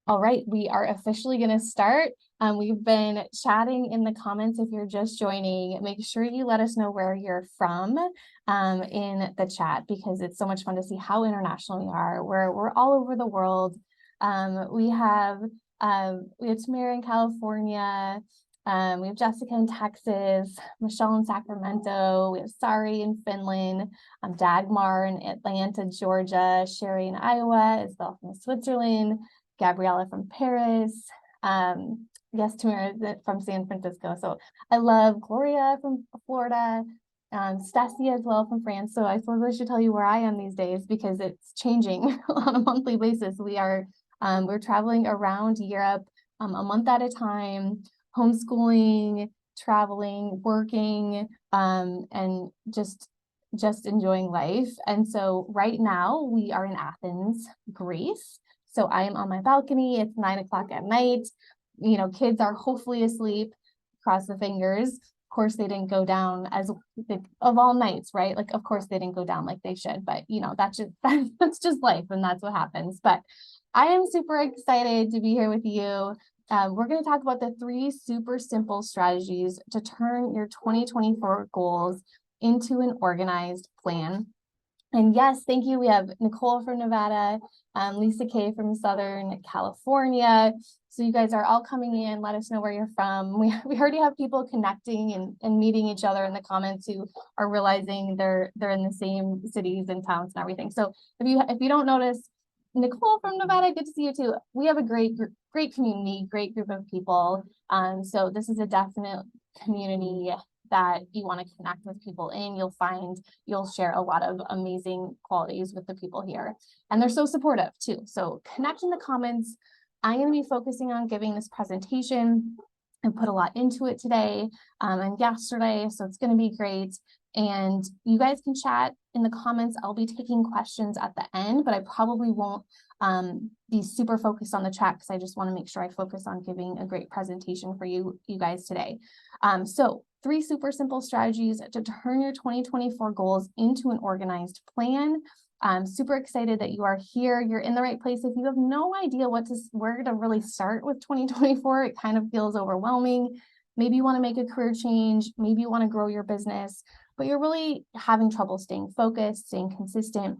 All right, we are officially going to start. We've been chatting in the comments. If you're just joining, make sure you let us know where you're from in the chat, because it's so much fun to see how international we are. We're all over the world. We have Tamara in California. We have Jessica in Texas, Michelle in Sacramento. We have Sari in Finland, Dagmar in Atlanta, Georgia, Sherry in Iowa, Isabel from Switzerland, Gabriella from Paris. Yes, Tamara from San Francisco. So I love Gloria from Florida, Stacia as well from France. So I suppose I should tell you where I am these days, because it's changing on a monthly basis. We're traveling around Europe a month at a time, homeschooling, traveling, working, and just enjoying life. And so right now we are in Athens, Greece. So I am on my balcony. It's 9 o'clock at night. Kids are hopefully asleep. Cross the fingers. Of course, they didn't go down of all nights, right? Like, of course, they didn't go down like they should. But that's just life, and that's what happens. But I am super excited to be here with you. We're going to talk about the 3 super simple strategies to turn your 2024 goals into an organized plan. And yes, thank you. We have Nicole from Nevada, Lisa K from Southern California. So you guys are all coming in. Let us know where you're from. We already have people connecting and meeting each other in the comments who are realizing they're in the same cities and towns and everything. So if you don't notice, Nicole from Nevada, good to see you too. We have a great community, great group of people. So this is a definite community that you want to connect with people in. You'll share a lot of amazing qualities with the people here. And they're so supportive too. So connect in the comments. I'm going to be focusing on giving this presentation and put a lot into it today and yesterday. So it's going to be great. And you guys can chat in the comments. I'll be taking questions at the end, but I probably won't be super focused on the chat, because I just want to make sure I focus on giving a great presentation for you guys today. So 3 super simple strategies to turn your 2024 goals into an organized plan. I'm super excited that you are here. You're in the right place. If you have no idea where to really start with 2024, it kind of feels overwhelming. Maybe you want to make a career change. Maybe you want to grow your business, but you're really having trouble staying focused, staying consistent,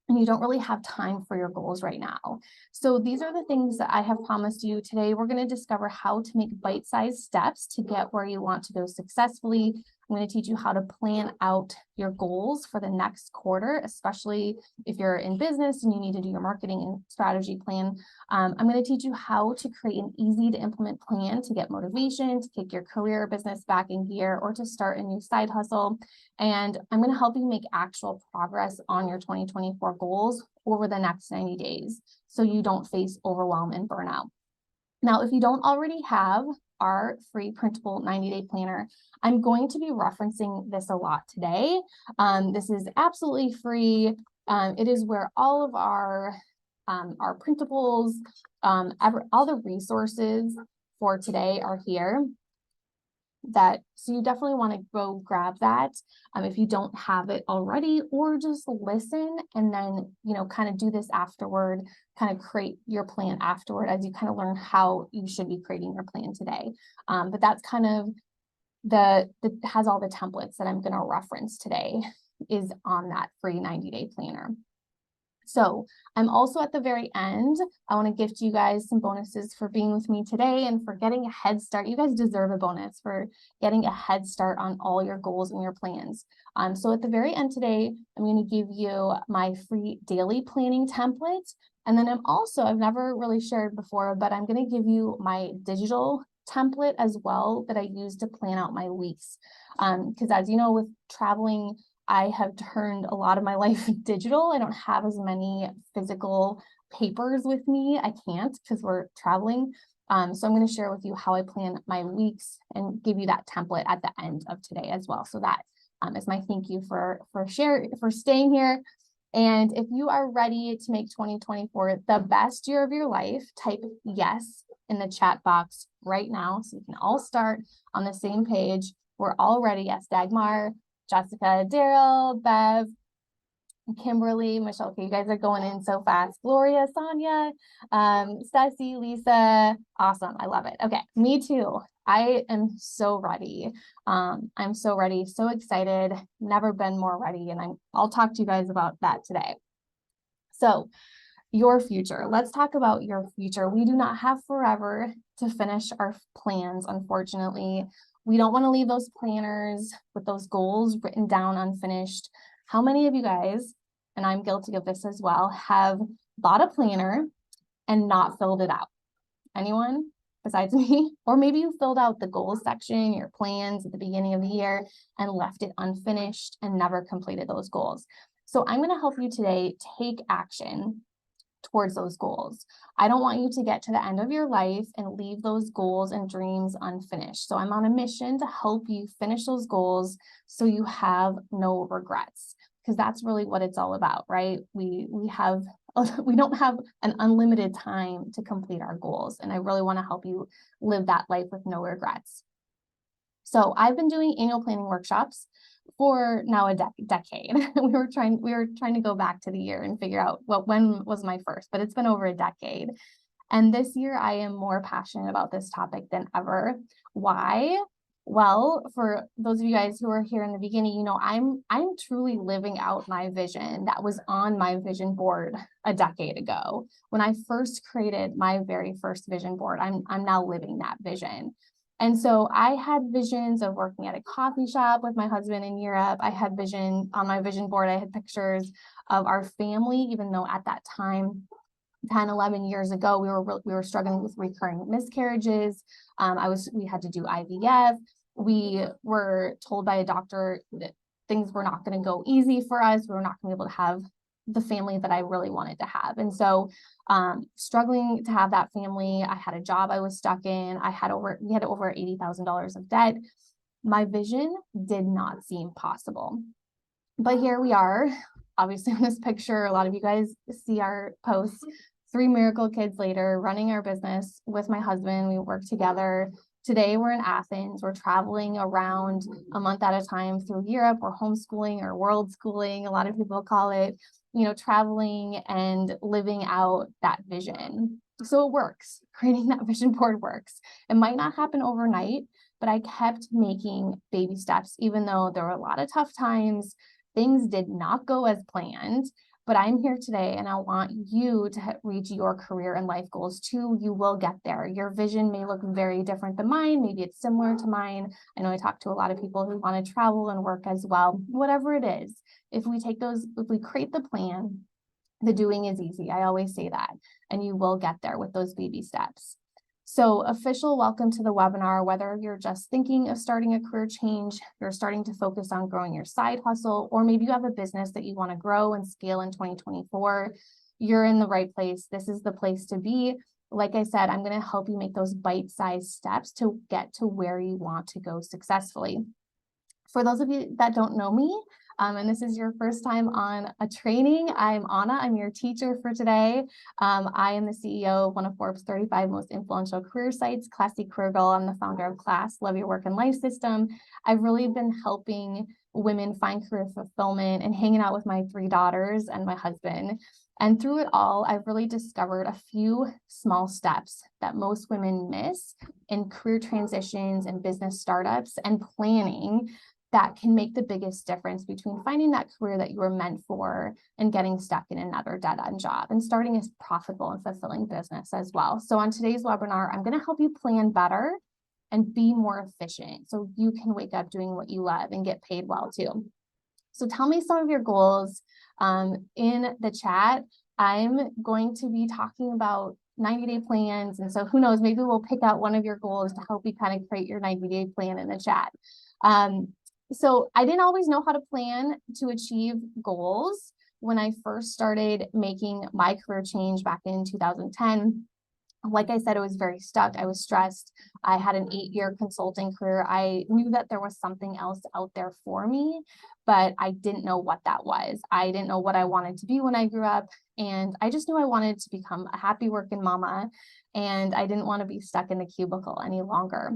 and you don't really have time for your goals right now. So these are the things that I have promised you. Today, we're going to discover how to make bite-sized steps to get where you want to go successfully. I'm going to teach you how to plan out your goals for the next quarter, especially if you're in business and you need to do your marketing and strategy plan. I'm going to teach you how to create an easy to implement plan to get motivation, to kick your career or business back in gear, or to start a new side hustle. And I'm going to help you make actual progress on your 2024 goals over the next 90 days so you don't face overwhelm and burnout. Now, if you don't already have our free printable 90-day planner, I'm going to be referencing this a lot today. This is absolutely free. It is where all of our printables, all the resources for today are here. So you definitely want to go grab that if you don't have it already, or just listen and then, kind of do this afterward, kind of create your plan afterward as you kind of learn how you should be creating your plan today. But that's kind of has all the templates that I'm going to reference today is on that free 90-day planner. So I'm also at the very end. I want to gift you guys some bonuses for being with me today and for getting a head start. You guys deserve a bonus for getting a head start on all your goals and your plans. So at the very end today, I'm going to give you my free daily planning template. And then I've never really shared before, but I'm going to give you my digital template as well that I use to plan out my weeks. Because as you know, with traveling, I have turned a lot of my life digital. I don't have as many physical papers with me. I can't because we're traveling. So I'm going to share with you how I plan my weeks and give you that template at the end of today as well. So that is my thank you for staying here. And if you are ready to make 2024 the best year of your life, type yes in the chat box right now so we can all start on the same page. We're all ready. Yes, Dagmar, Jessica, Daryl, Bev, Kimberly, Michelle, okay, you guys are going in so fast. Gloria, Sonia, Stacy, Lisa, awesome. I love it. Okay, me too. I am so ready. I'm so ready, so excited, never been more ready. And I'll talk to you guys about that today. So your future. Let's talk about your future. We do not have forever to finish our plans, unfortunately. We don't want to leave those planners with those goals written down unfinished. How many of you guys, and I'm guilty of this as well, have bought a planner and not filled it out? Anyone besides me? Or maybe you filled out the goals section, your plans at the beginning of the year, and left it unfinished and never completed those goals. So I'm going to help you today take action towards those goals. I don't want you to get to the end of your life and leave those goals and dreams unfinished. So I'm on a mission to help you finish those goals so you have no regrets, because that's really what it's all about, right? We don't have an unlimited time to complete our goals, and I really want to help you live that life with no regrets. So I've been doing annual planning workshops for now a decade. we were trying to go back to the year and figure out when was my first, but it's been over a decade. And this year I am more passionate about this topic than ever. Why? Well, for those of you guys who are here in the beginning, you know, I'm truly living out my vision that was on my vision board a decade ago. When I first created my very first vision board, I'm now living that vision. And so I had visions of working at a coffee shop with my husband in Europe. I had vision on my vision board. I had pictures of our family, even though at that time, 10, 11 years ago, we were struggling with recurring miscarriages. We had to do IVF. We were told by a doctor that things were not going to go easy for us. We were not going to be able to have the family that I really wanted to have. And so struggling to have that family, I had a job I was stuck in. We had over $80,000 of debt. My vision did not seem possible. But here we are, obviously in this picture, a lot of you guys see our posts, 3 miracle kids later, running our business with my husband. We work together. Today we're in Athens. We're traveling around a month at a time through Europe. We're homeschooling or world schooling, a lot of people call it, you know, traveling and living out that vision. So it works. Creating that vision board works. It might not happen overnight, but I kept making baby steps, even though there were a lot of tough times. Things did not go as planned, but I'm here today and I want you to reach your career and life goals too. You will get there. Your vision may look very different than mine. Maybe it's similar to mine. I know I talk to a lot of people who want to travel and work as well. Whatever it is, if we create the plan, the doing is easy. I always say that, and you will get there with those baby steps. So official welcome to the webinar. Whether you're just thinking of starting a career change, you're starting to focus on growing your side hustle, or maybe you have a business that you want to grow and scale in 2024, you're in the right place. This is the place to be. Like I said, I'm going to help you make those bite-sized steps to get to where you want to go successfully. For those of you that don't know me, and this is your first time on a training, I'm Anna. I'm your teacher for today. I am the CEO of one of Forbes 35 most influential career sites, Classy Career Girl. I'm the founder of Class, Love Your Work and Life System. I've really been helping women find career fulfillment and hanging out with my 3 daughters and my husband. And through it all, I've really discovered a few small steps that most women miss in career transitions and business startups and planning that can make the biggest difference between finding that career that you were meant for and getting stuck in another dead-end job and starting a profitable and fulfilling business as well. So on today's webinar, I'm going to help you plan better and be more efficient so you can wake up doing what you love and get paid well too. So tell me some of your goals in the chat. I'm going to be talking about 90-day plans. And so who knows, maybe we'll pick out one of your goals to help you kind of create your 90-day plan in the chat. So I didn't always know how to plan to achieve goals when I first started making my career change back in 2010. Like I said, I was very stuck. I was stressed. I had an 8-year consulting career. I knew that there was something else out there for me, but I didn't know what that was. I didn't know what I wanted to be when I grew up. And I just knew I wanted to become a happy working mama. And I didn't want to be stuck in the cubicle any longer.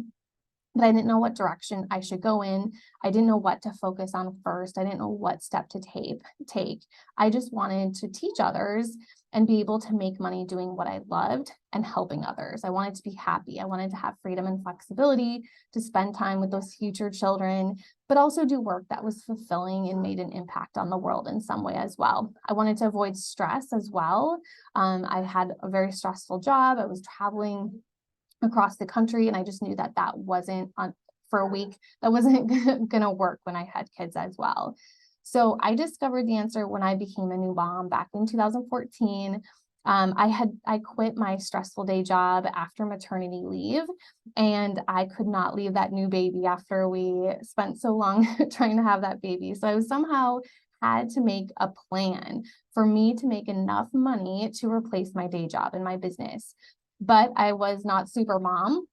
but I didn't know what direction I should go in. I didn't know what to focus on first. I didn't know what step to take. I just wanted to teach others and be able to make money doing what I loved and helping others. I wanted to be happy. I wanted to have freedom and flexibility to spend time with those future children, but also do work that was fulfilling and made an impact on the world in some way as well. I wanted to avoid stress as well. I had a very stressful job. I was traveling across the country, and I just knew that that wasn't for a week, that wasn't going to work when I had kids as well. So I discovered the answer when I became a new mom back in 2014. I quit my stressful day job after maternity leave, and I could not leave that new baby after we spent so long trying to have that baby. So I somehow had to make a plan for me to make enough money to replace my day job in my business. But I was not super mom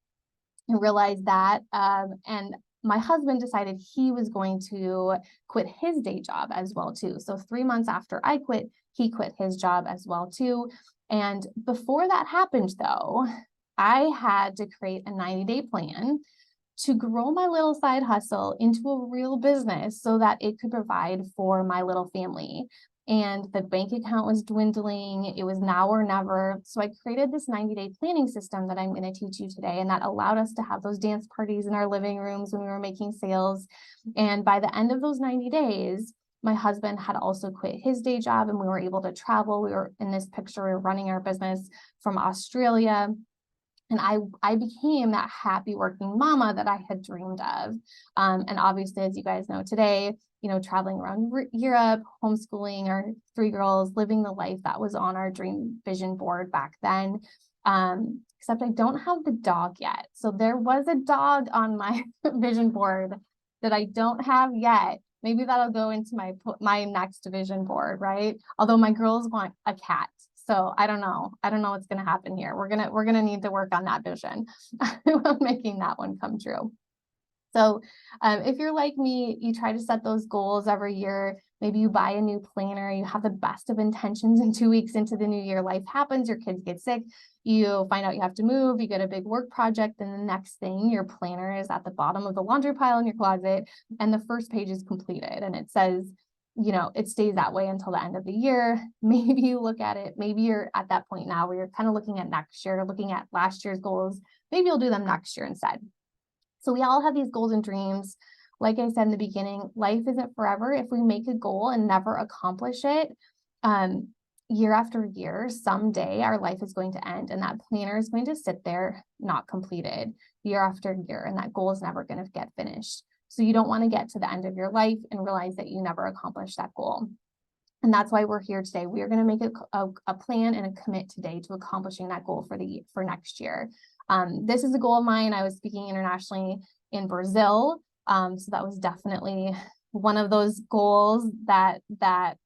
and realized that. And my husband decided he was going to quit his day job as well too. So 3 months after I quit, he quit his job as well too. And before that happened though, I had to create a 90-day plan to grow my little side hustle into a real business so that it could provide for my little family. And the bank account was dwindling. It was now or never. So I created this 90-day planning system that I'm going to teach you today. And that allowed us to have those dance parties in our living rooms when we were making sales. And by the end of those 90 days, my husband had also quit his day job and we were able to travel. We were in this picture, we were running our business from Australia. And I became that happy working mama that I had dreamed of. And obviously, as you guys know today, traveling around Europe, homeschooling our 3 girls, living the life that was on our dream vision board back then. Except I don't have the dog yet. So there was a dog on my vision board that I don't have yet. Maybe that'll go into my next vision board, right? Although my girls want a cat. So I don't know what's going to happen here. We're going to need to work on that vision, making that one come true. So if you're like me, you try to set those goals every year. Maybe you buy a new planner, you have the best of intentions, and 2 weeks into the new year, life happens, your kids get sick, you find out you have to move, you get a big work project, and the next thing, your planner is at the bottom of the laundry pile in your closet, and the first page is completed, and it says, it stays that way until the end of the year. Maybe you look at it, maybe you're at that point now where you're kind of looking at next year, looking at last year's goals. Maybe you'll do them next year instead. So we all have these goals and dreams. Like I said in the beginning, life isn't forever. If we make a goal and never accomplish it, year after year, someday our life is going to end and that planner is going to sit there not completed year after year, and that goal is never going to get finished. So you don't want to get to the end of your life and realize that you never accomplished that goal. And that's why we're here today. We are going to make a plan and a commit today to accomplishing that goal for next year. This is a goal of mine. I was speaking internationally in Brazil. So that was definitely one of those goals that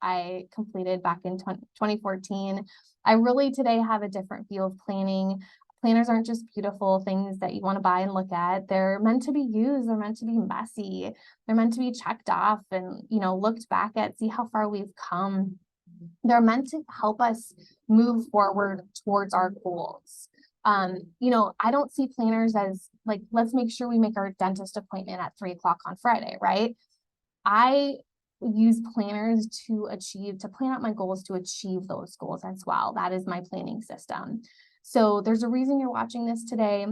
I completed back in 2014. I really today have a different view of planning. Planners aren't just beautiful things that you want to buy and look at. They're meant to be used. They're meant to be messy. They're meant to be checked off and, looked back at, see how far we've come. They're meant to help us move forward towards our goals. I don't see planners as like, let's make sure we make our dentist appointment at 3:00 on Friday, right? I use planners to plan out my goals to achieve those goals as well. That is my planning system. So there's a reason you're watching this today.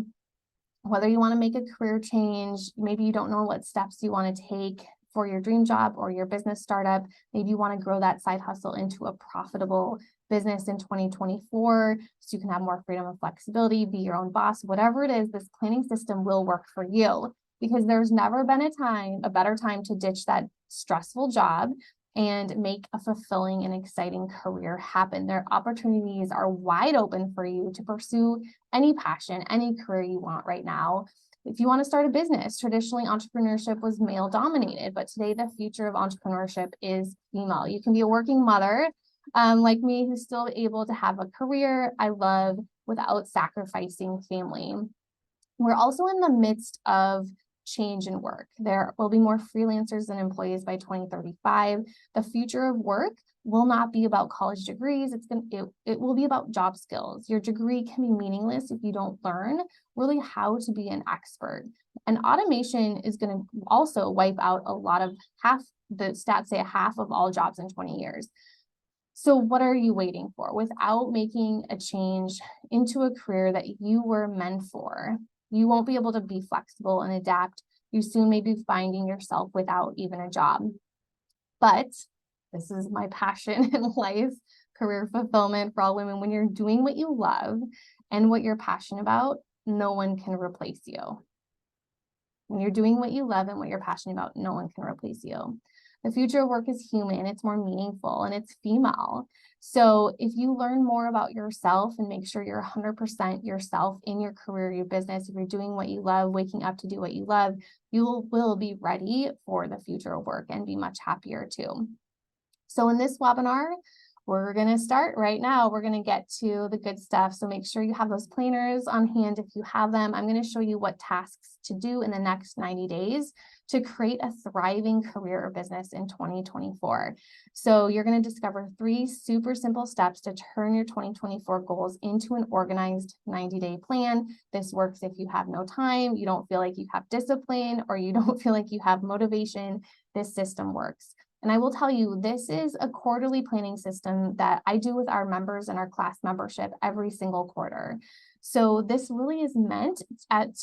Whether you want to make a career change, maybe you don't know what steps you want to take for your dream job or your business startup. Maybe you want to grow that side hustle into a profitable business in 2024 so you can have more freedom and flexibility, be your own boss, whatever it is, this planning system will work for you, because there's never been a better time to ditch that stressful job and make a fulfilling and exciting career happen. Their opportunities are wide open for you to pursue any passion, any career you want right now. If you want to start a business, traditionally entrepreneurship was male dominated, but today the future of entrepreneurship is female. You can be a working mother like me who's still able to have a career I love without sacrificing family. We're also in the midst of change in work. There will be more freelancers than employees by 2035. The future of work will not be about college degrees. It will be about job skills. Your degree can be meaningless if you don't learn really how to be an expert. And automation is going to also wipe out the stats say half of all jobs in 20 years. So what are you waiting for? Without making a change into a career that you were meant for, you won't be able to be flexible and adapt. You soon may be finding yourself without even a job. But this is my passion in life, career fulfillment for all women. When you're doing what you love and what you're passionate about, no one can replace you. When you're doing what you love and what you're passionate about, no one can replace you. The future of work is human, it's more meaningful, and it's female. So if you learn more about yourself and make sure you're 100% yourself in your career, your business, if you're doing what you love, waking up to do what you love, you will be ready for the future of work and be much happier too. So in this webinar, we're going to start right now. We're going to get to the good stuff. So make sure you have those planners on hand if you have them. I'm going to show you what tasks to do in the next 90 days to create a thriving career or business in 2024. So you're going to discover 3 super simple steps to turn your 2024 goals into an organized 90-day plan. This works if you have no time, you don't feel like you have discipline, or you don't feel like you have motivation. This system works. And I will tell you, this is a quarterly planning system that I do with our members in our class membership every single quarter. So this really is meant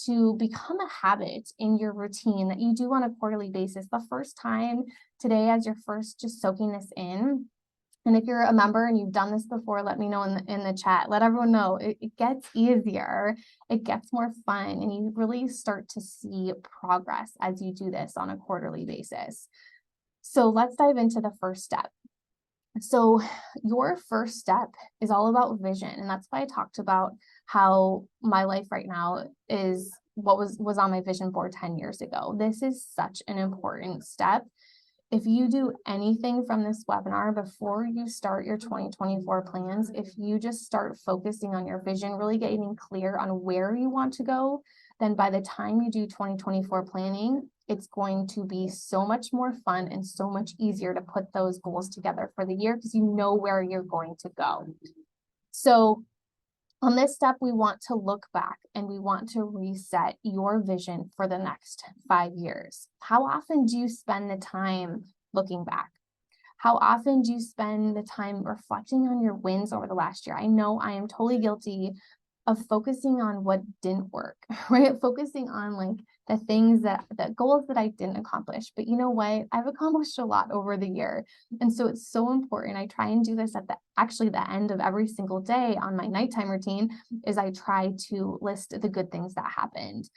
to become a habit in your routine that you do on a quarterly basis. The first time today, as you're first just soaking this in, and if you're a member and you've done this before, let me know in the chat. Let everyone know it gets easier, it gets more fun, and you really start to see progress as you do this on a quarterly basis. So let's dive into the first step. So your first step is all about vision. And that's why I talked about how my life right now is what was on my vision board 10 years ago. This is such an important step. If you do anything from this webinar before you start your 2024 plans, if you just start focusing on your vision, really getting clear on where you want to go, then by the time you do 2024 planning, it's going to be so much more fun and so much easier to put those goals together for the year because you know where you're going to go. So on this step, we want to look back and we want to reset your vision for the next 5 years. How often do you spend the time looking back? How often do you spend the time reflecting on your wins over the last year? I know I am totally guilty of focusing on what didn't work, right? Focusing on like the things the goals that I didn't accomplish. But you know what? I've accomplished a lot over the year. And so it's so important. I try and do this at the end of every single day on my nighttime routine is I try to list the good things that happened,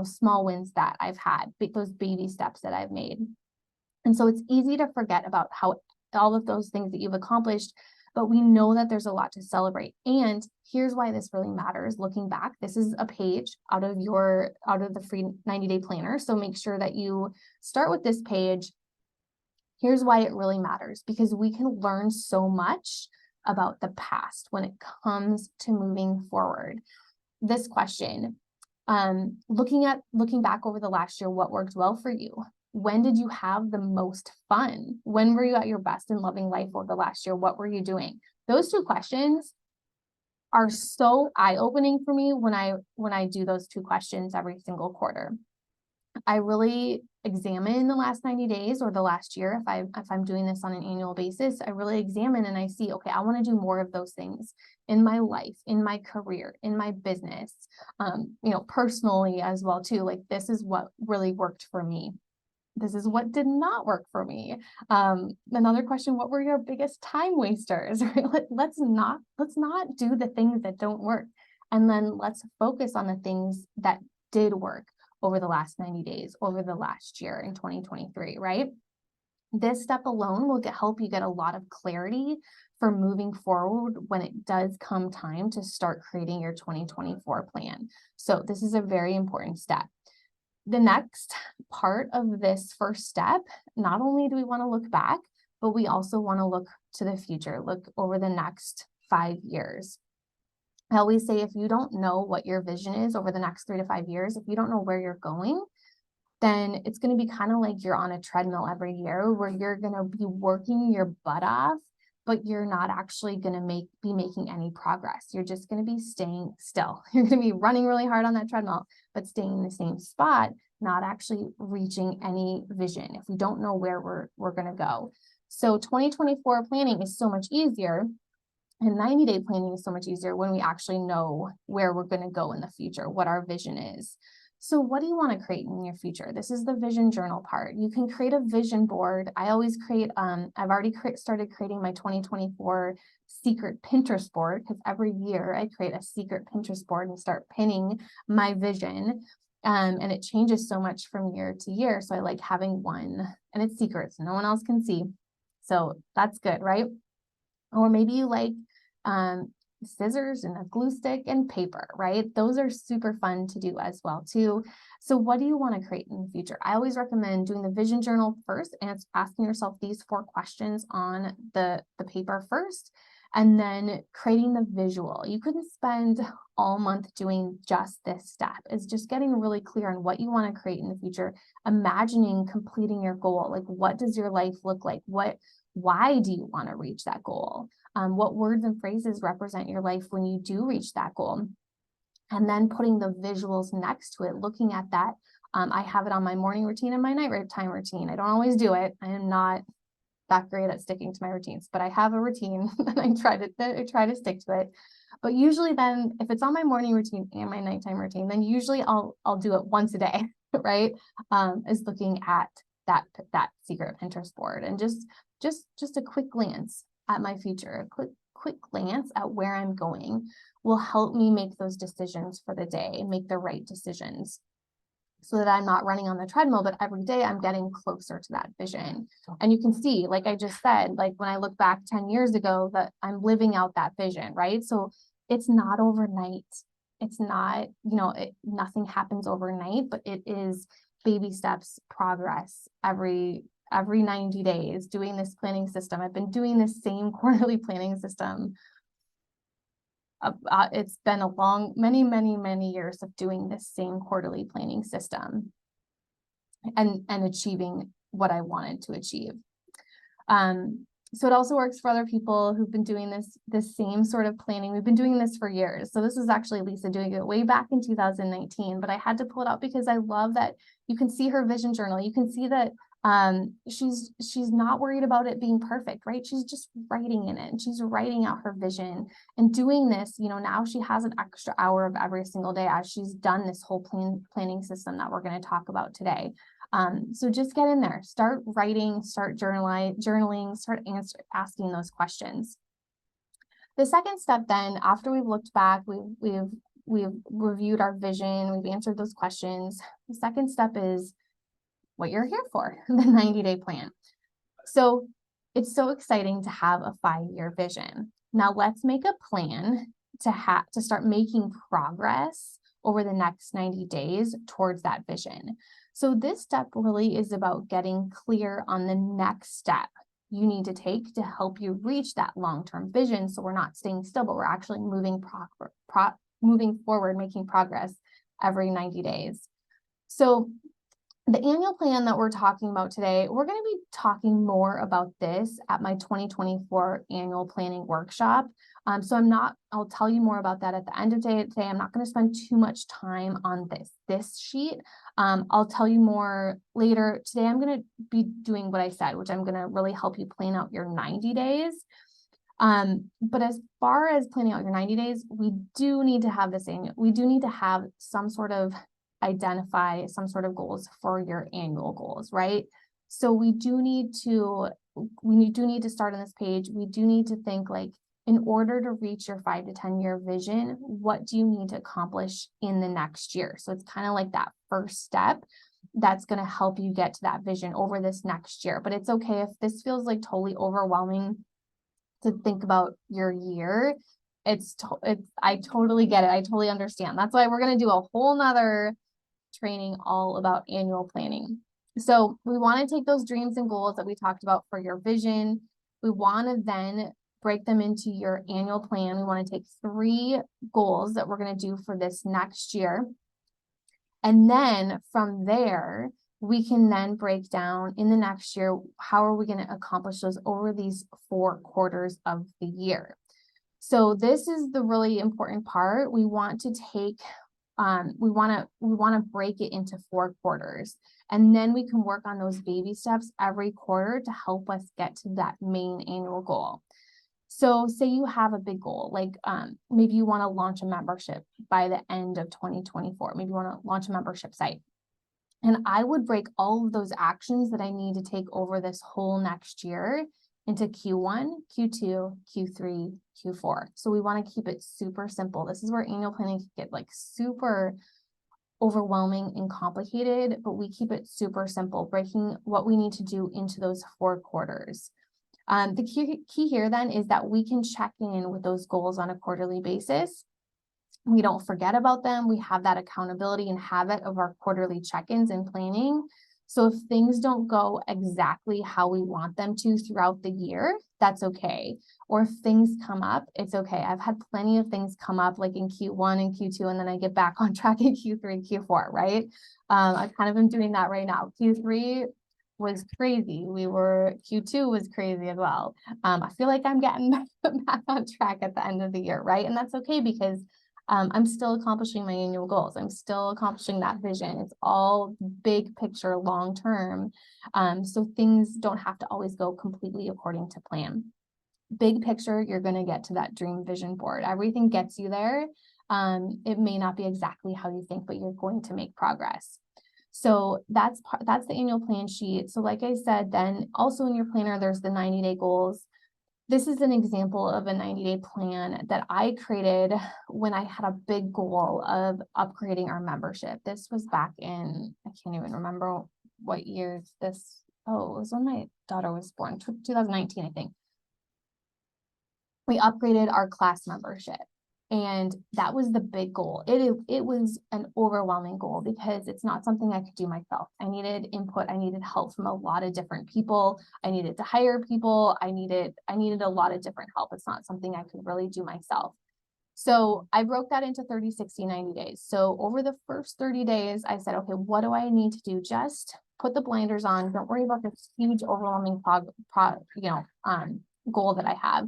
small wins that I've had, those baby steps that I've made. And so it's easy to forget about how all of those things that you've accomplished, but we know that there's a lot to celebrate. And here's why this really matters. Looking back, this is a page out of the free 90-day planner. So make sure that you start with this page. Here's why it really matters, because we can learn so much about the past when it comes to moving forward. This question, looking back over the last year, what worked well for you? When did you have the most fun? When were you at your best and loving life over the last year? What were you doing? Those 2 questions are so eye-opening for me when I do those 2 questions every single quarter. I really examine the last 90 days or the last year. If I'm doing this on an annual basis, I really examine and I see, okay, I want to do more of those things in my life, in my career, in my business, personally as well too. Like this is what really worked for me. This is what did not work for me. Another question, what were your biggest time wasters? Let's not do the things that don't work. And then let's focus on the things that did work over the last 90 days, over the last year in 2023, right? This step alone will help you get a lot of clarity for moving forward when it does come time to start creating your 2024 plan. So this is a very important step. The next part of this first step, not only do we want to look back, but we also want to look to the future, look over the next 5 years. I always say, if you don't know what your vision is over the next 3 to 5 years, if you don't know where you're going, then it's going to be kind of like you're on a treadmill every year where you're going to be working your butt off but you're not actually going to be making any progress. You're just going to be staying still. You're going to be running really hard on that treadmill, but staying in the same spot, not actually reaching any vision if we don't know where we're going to go. So 2024 planning is so much easier, and 90-day planning is so much easier when we actually know where we're going to go in the future, what our vision is. So what do you want to create in your future? This is the vision journal part. You can create a vision board. I always create, I've already started creating my 2024 secret Pinterest board, because every year I create a secret Pinterest board and start pinning my vision. And it changes so much from year to year. So I like having one, and it's secret, so no one else can see. So that's good, right? Or maybe you like scissors and a glue stick and paper, right? Those are super fun to do as well too. So what do you want to create in the future? I always recommend doing the vision journal first, and it's asking yourself these 4 questions on the paper first, and then creating the visual. You couldn't spend all month doing just this step. It's just getting really clear on what you want to create in the future, imagining completing your goal. Like, what does your life look like? Why do you want to reach that goal? What words and phrases represent your life when you do reach that goal? And then putting the visuals next to it, looking at that. I have it on my morning routine and my nighttime routine. I don't always do it. I am not that great at sticking to my routines, but I have a routine and I try to stick to it. But usually then, if it's on my morning routine and my nighttime routine, then usually I'll do it once a day, right? Is looking at that secret Pinterest board, and just a quick glance at my future, a quick glance at where I'm going will help me make those decisions for the day and make the right decisions, so that I'm not running on the treadmill, but every day I'm getting closer to that vision. And you can see, like I just said, like when I look back 10 years ago, that I'm living out that vision, right? So it's not overnight. It's not, nothing happens overnight, but it is baby steps, progress every 90 days, doing this planning system. I've been doing this same quarterly planning system. It's been a long, many years of doing this same quarterly planning system and achieving what I wanted to achieve. So it also works for other people who've been doing this same sort of planning. We've been doing this for years. So this is actually Lisa doing it way back in 2019, but I had to pull it out because I love that you can see her vision journal. You can see that she's not worried about it being perfect, right? She's just writing in it, and she's writing out her vision and doing this. Now she has an extra hour of every single day as she's done this whole planning system that we're going to talk about today. So just get in there, start writing, start journaling, start asking those questions. The second step then, after we've looked back, we've reviewed our vision, we've answered those questions. The second step is what you're here for, the 90-day plan. So it's so exciting to have a 5-year vision. Now let's make a plan to start making progress over the next 90 days towards that vision. So this step really is about getting clear on the next step you need to take to help you reach that long-term vision. So we're not staying still, but we're actually moving forward, making progress every 90 days. So the annual plan that we're talking about today, we're going to be talking more about this at my 2024 annual planning workshop. So I'll tell you more about that at the end of today. I'm not going to spend too much time on this sheet. I'll tell you more later. Today, I'm going to be doing what I said, which I'm going to really help you plan out your 90 days. But as far as planning out your 90 days, we do need to have some sort of identify some sort of goals for your annual goals, right? So we do need to start on this page. We do need to think, like, in order to reach your 5 to 10 year vision, what do you need to accomplish in the next year? So it's kind of like that first step that's going to help you get to that vision over this next year. But it's okay if this feels like totally overwhelming to think about your year. I totally get it. I totally understand. That's why we're going to do a whole nother training all about annual planning. So we want to take those dreams and goals that we talked about for your vision. We want to then break them into your annual plan. We want to take 3 goals that we're going to do for this next year. And then from there, we can then break down in the next year, how are we going to accomplish those over these 4 quarters of the year? So this is the really important part. We want to take, we want to break it into 4 quarters, and then we can work on those baby steps every quarter to help us get to that main annual goal. So say you have a big goal, like maybe you want to launch a membership by the end of 2024. Maybe you want to launch a membership site. And I would break all of those actions that I need to take over this whole next year into Q1, Q2, Q3, Q4. So we want to keep it super simple. This is where annual planning can get like super overwhelming and complicated, but we keep it super simple, breaking what we need to do into those 4 quarters. The key here then is that we can check in with those goals on a quarterly basis. We don't forget about them. We have that accountability and habit of our quarterly check-ins and planning. So if things don't go exactly how we want them to throughout the year, that's okay. Or if things come up, it's okay. I've had plenty of things come up like in Q1 and Q2, and then I get back on track in Q3, Q4, right? I kind of am doing that right now. Q3 was crazy. Q2 was crazy as well. I feel like I'm getting back on track at the end of the year, right? And that's okay because I'm still accomplishing my annual goals. I'm still accomplishing that vision. It's all big picture, long term. So things don't have to always go completely according to plan. Big picture, you're going to get to that dream vision board. Everything gets you there. It may not be exactly how you think, but you're going to make progress. So that's the annual plan sheet. So like I said, then also in your planner, there's the 90-day goals. This is an example of a 90-day plan that I created when I had a big goal of upgrading our membership. This was back in, I can't even remember what year this, it was when my daughter was born, 2019, I think. We upgraded our class membership. And that was the big goal. It was an overwhelming goal because it's not something I could do myself. I needed input. I needed help from a lot of different people. I needed to hire people. I needed a lot of different help. It's not something I could really do myself. So I broke that into 30, 60, 90 days. So over the first 30 days, I said, okay, what do I need to do? Just put the blinders on. Don't worry about this huge overwhelming goal that I have.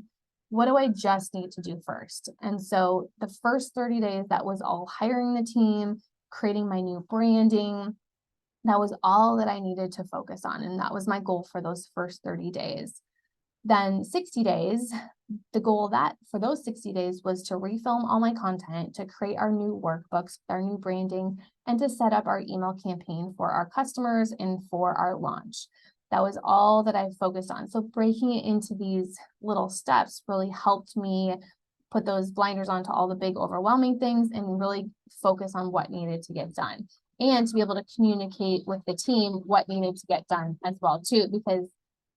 What do I just need to do first? And so the first 30 days, that was all hiring the team, creating my new branding. That was all that I needed to focus on. And that was my goal for those first 30 days. Then 60 days, the goal that for those 60 days was to refilm all my content, to create our new workbooks, our new branding, and to set up our email campaign for our customers and for our launch. That was all that I focused on. So breaking it into these little steps really helped me put those blinders onto all the big overwhelming things and really focus on what needed to get done, and to be able to communicate with the team what needed to get done as well too, because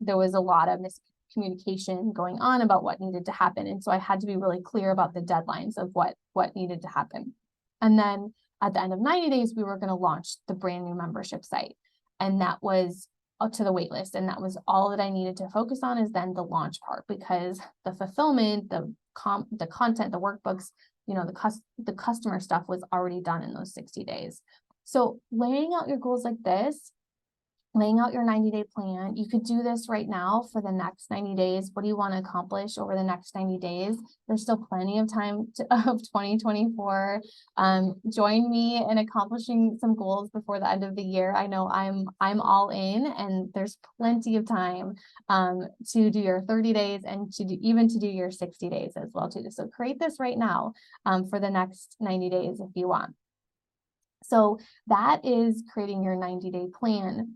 there was a lot of miscommunication going on about what needed to happen. And so I had to be really clear about the deadlines of what needed to happen. And then at the end of 90 days, we were going to launch the brand new membership site. And that was up to the wait list. And that was all that I needed to focus on, is then the launch part, because the fulfillment, the content, the workbooks, the customer stuff was already done in those 60 days. So laying out your goals like this, laying out your 90-day plan, you could do this right now for the next 90 days. What do you want to accomplish over the next 90 days? There's still plenty of time of 2024. Join me in accomplishing some goals before the end of the year. I know I'm all in, and there's plenty of time to do your 30 days and to do your 60 days as well too. So create this right now for the next 90 days if you want. So that is creating your 90-day plan.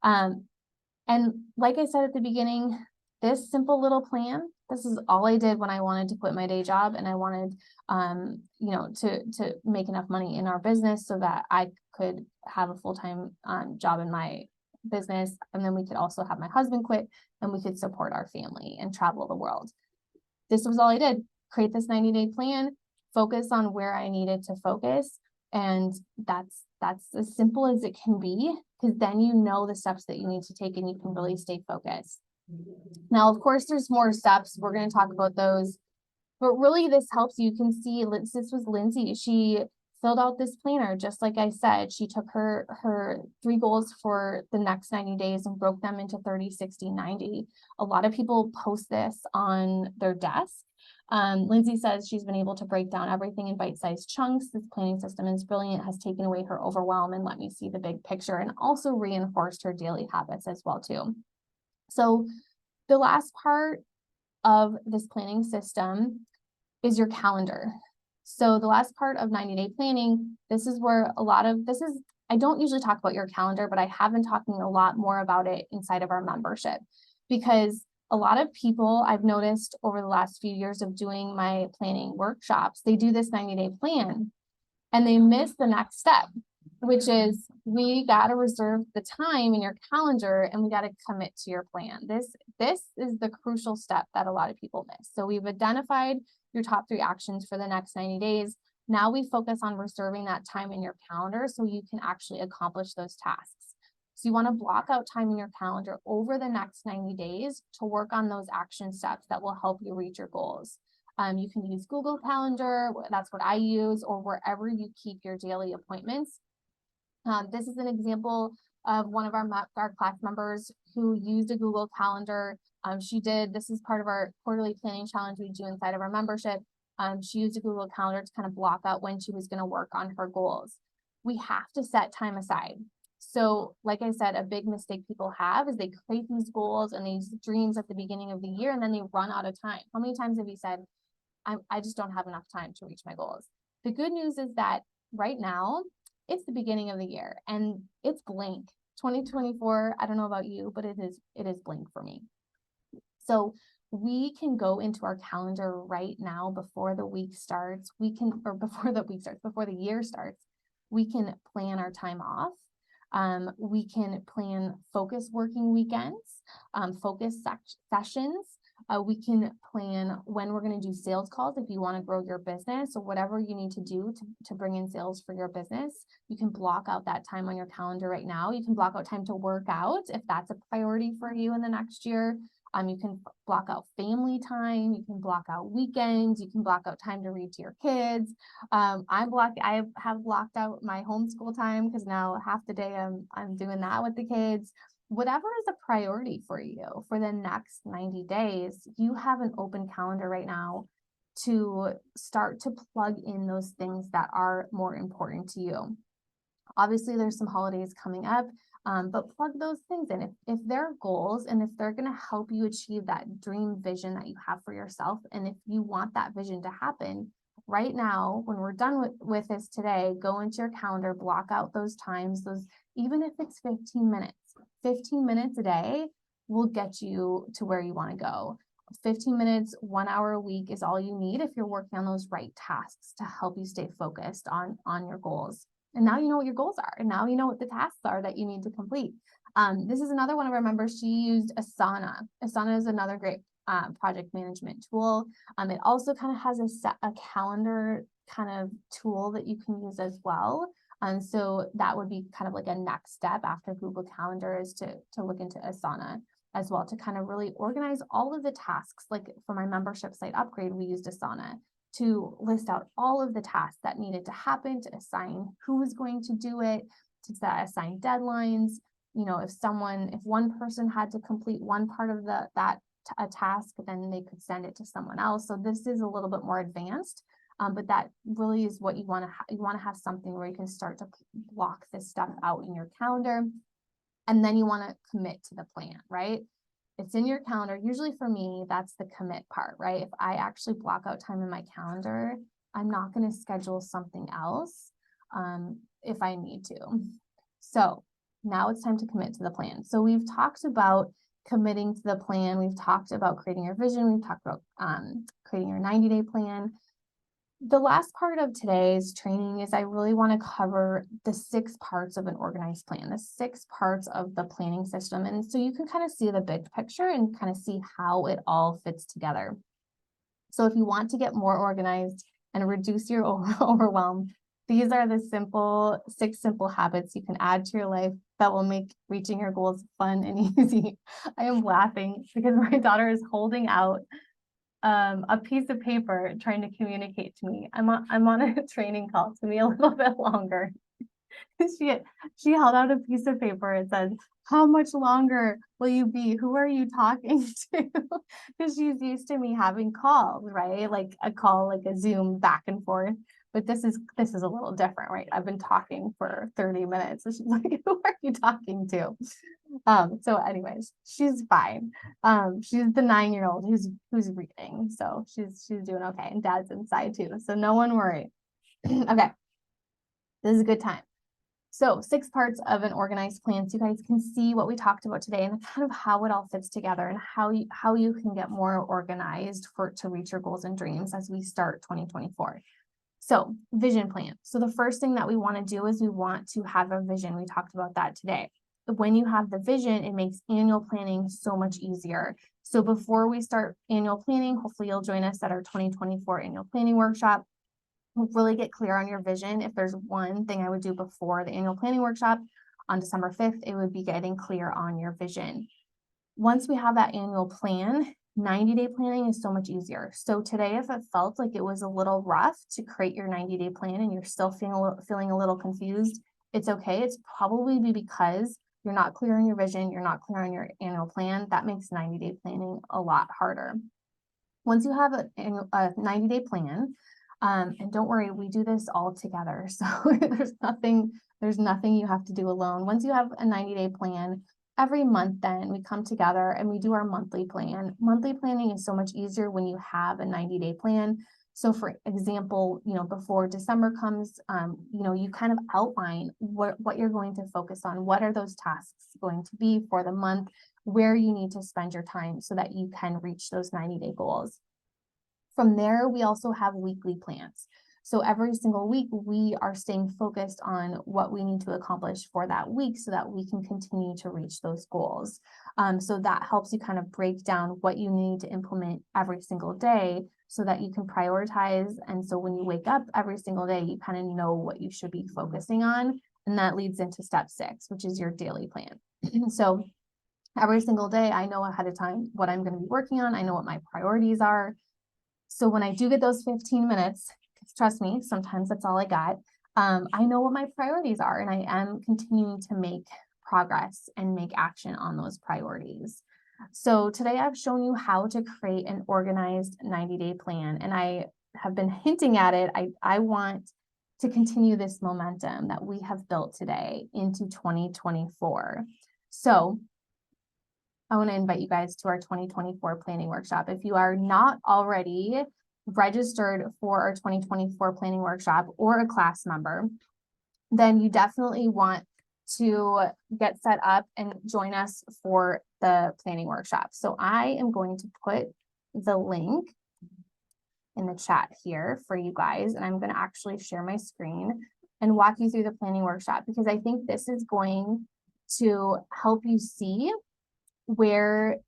And like I said at the beginning, this simple little plan, this is all I did when I wanted to quit my day job, and I wanted, to make enough money in our business so that I could have a full-time job in my business. And then we could also have my husband quit, and we could support our family and travel the world. This was all I did. Create this 90-day plan, focus on where I needed to focus. And that's as simple as it can be, because then you know the steps that you need to take and you can really stay focused. Now, of course, there's more steps. We're going to talk about those, but really this helps. You can see this was Lindsay. She filled out this planner. Just like I said, she took her 3 goals for the next 90 days and broke them into 30, 60, 90. A lot of people post this on their desk. Lindsay says she's been able to break down everything in bite-sized chunks. This planning system is brilliant, has taken away her overwhelm and let me see the big picture, and also reinforced her daily habits as well too. So the last part of this planning system is your calendar. So the last part of 90-day planning, this is where I don't usually talk about your calendar, but I have been talking a lot more about it inside of our membership, because a lot of people I've noticed over the last few years of doing my planning workshops, they do this 90-day plan and they miss the next step, which is we got to reserve the time in your calendar and we got to commit to your plan. This is the crucial step that a lot of people miss. So we've identified your top 3 actions for the next 90 days. Now we focus on reserving that time in your calendar so you can actually accomplish those tasks. So you want to block out time in your calendar over the next 90 days to work on those action steps that will help you reach your goals. You can use Google Calendar, that's what I use, or wherever you keep your daily appointments. This is an example of one of our class members who used a Google Calendar. This is part of our quarterly planning challenge we do inside of our membership. She used a Google Calendar to kind of block out when she was going to work on her goals. We have to set time aside. So like I said, a big mistake people have is they create these goals and these dreams at the beginning of the year, and then they run out of time. How many times have you said, I just don't have enough time to reach my goals? The good news is that right now, it's the beginning of the year and it's blank. 2024, I don't know about you, but it is blank for me. So we can go into our calendar right now before the week starts. Before the year starts, we can plan our time off. We can plan focus working weekends, focus sessions. We can plan when we're going to do sales calls if you want to grow your business, or whatever you need to do to bring in sales for your business. You can block out that time on your calendar right now. You can block out time to work out if that's a priority for you in the next year. You can block out family time. You can block out weekends. You can block out time to read to your kids. I have blocked out my homeschool time because now half the day I'm doing that with the kids. Whatever is a priority for you for the next 90 days, you have an open calendar right now to start to plug in those things that are more important to you. Obviously, there's some holidays coming up, but plug those things in. If they're goals and if they're going to help you achieve that dream vision that you have for yourself, and if you want that vision to happen, right now, when we're done with this today, go into your calendar, block out those times, even if it's 15 minutes. 15 minutes a day will get you to where you want to go. 15 minutes, 1 hour a week is all you need if you're working on those right tasks to help you stay focused on your goals. And now you know what your goals are, and now you know what the tasks are that you need to complete. This is another one of our members. She used Asana. Asana is another great project management tool. It also kind of has a calendar kind of tool that you can use as well. So that would be kind of like a next step after Google Calendar, is to look into Asana as well, to kind of really organize all of the tasks. Like for my membership site upgrade, we used Asana to list out all of the tasks that needed to happen, to assign who was going to do it, to assign deadlines. You know, if one person had to complete one part of a task, then they could send it to someone else. So this is a little bit more advanced. But that really is what you want to you want to have something where you can start to block this stuff out in your calendar, and then you want to commit to the plan, right? It's in your calendar. Usually for me, that's the commit part, right? If I actually block out time in my calendar, I'm not going to schedule something else if I need to. So now it's time to commit to the plan. So we've talked about committing to the plan. We've talked about creating your vision. We've talked about creating your 90-day plan. The last part of today's training is I really want to cover the 6 parts of an organized plan, the 6 parts of the planning system. And so you can kind of see the big picture and kind of see how it all fits together. So if you want to get more organized and reduce your overwhelm, these are the 6 simple habits you can add to your life that will make reaching your goals fun and easy. I am laughing because my daughter is holding out a piece of paper trying to communicate to me. I'm on a training call. It's gonna be a little bit longer. She she held out a piece of paper. It says, "How much longer will you be? Who are you talking to?" Because she's used to me having calls, right? Like a call, like a Zoom back and forth. But this is a little different, right? I've been talking for 30 minutes. So she's like, "Who are you talking to?" So anyways, she's fine. She's the 9-year-old who's reading. So she's doing okay. And dad's inside too. So no one worry. Okay. This is a good time. So 6 parts of an organized plan, so you guys can see what we talked about today and kind of how it all fits together and how you can get more organized to reach your goals and dreams as we start 2024. So vision plan. So the first thing that we want to do is we want to have a vision. We talked about that today. When you have the vision, it makes annual planning so much easier. So before we start annual planning, hopefully you'll join us at our 2024 annual planning workshop. Really get clear on your vision. If there's one thing I would do before the annual planning workshop on December 5th, it would be getting clear on your vision. Once we have that annual plan, 90-day planning is so much easier. So today, if it felt like it was a little rough to create your 90-day plan and you're still feeling a little confused, it's okay. It's probably because you're not clear on your vision, you're not clear on your annual plan. That makes 90-day planning a lot harder. Once you have a 90-day plan, and don't worry, we do this all together. So there's nothing you have to do alone. Once you have a 90-day plan, every month then we come together and we do our monthly plan. Monthly planning is so much easier when you have a 90-day plan. So for example, before December comes, you kind of outline what you're going to focus on. What are those tasks going to be for the month, where you need to spend your time so that you can reach those 90-day goals. From there, we also have weekly plans. So every single week, we are staying focused on what we need to accomplish for that week so that we can continue to reach those goals. So that helps you kind of break down what you need to implement every single day so that you can prioritize. And so when you wake up every single day, you kind of know what you should be focusing on. And that leads into step 6, which is your daily plan. So every single day, I know ahead of time what I'm going to be working on. I know what my priorities are. So when I do get those 15 minutes, trust me, sometimes that's all I got. I know what my priorities are, and I am continuing to make progress and make action on those priorities. So today I've shown you how to create an organized 90-day plan, and I have been hinting at it. I want to continue this momentum that we have built today into 2024. So I want to invite you guys to our 2024 planning workshop. If you are not already registered for our 2024 planning workshop or a class member, then you definitely want to get set up and join us for the planning workshop. So I am going to put the link in the chat here for you guys, and I'm going to actually share my screen and walk you through the planning workshop because I think this is going to help you see where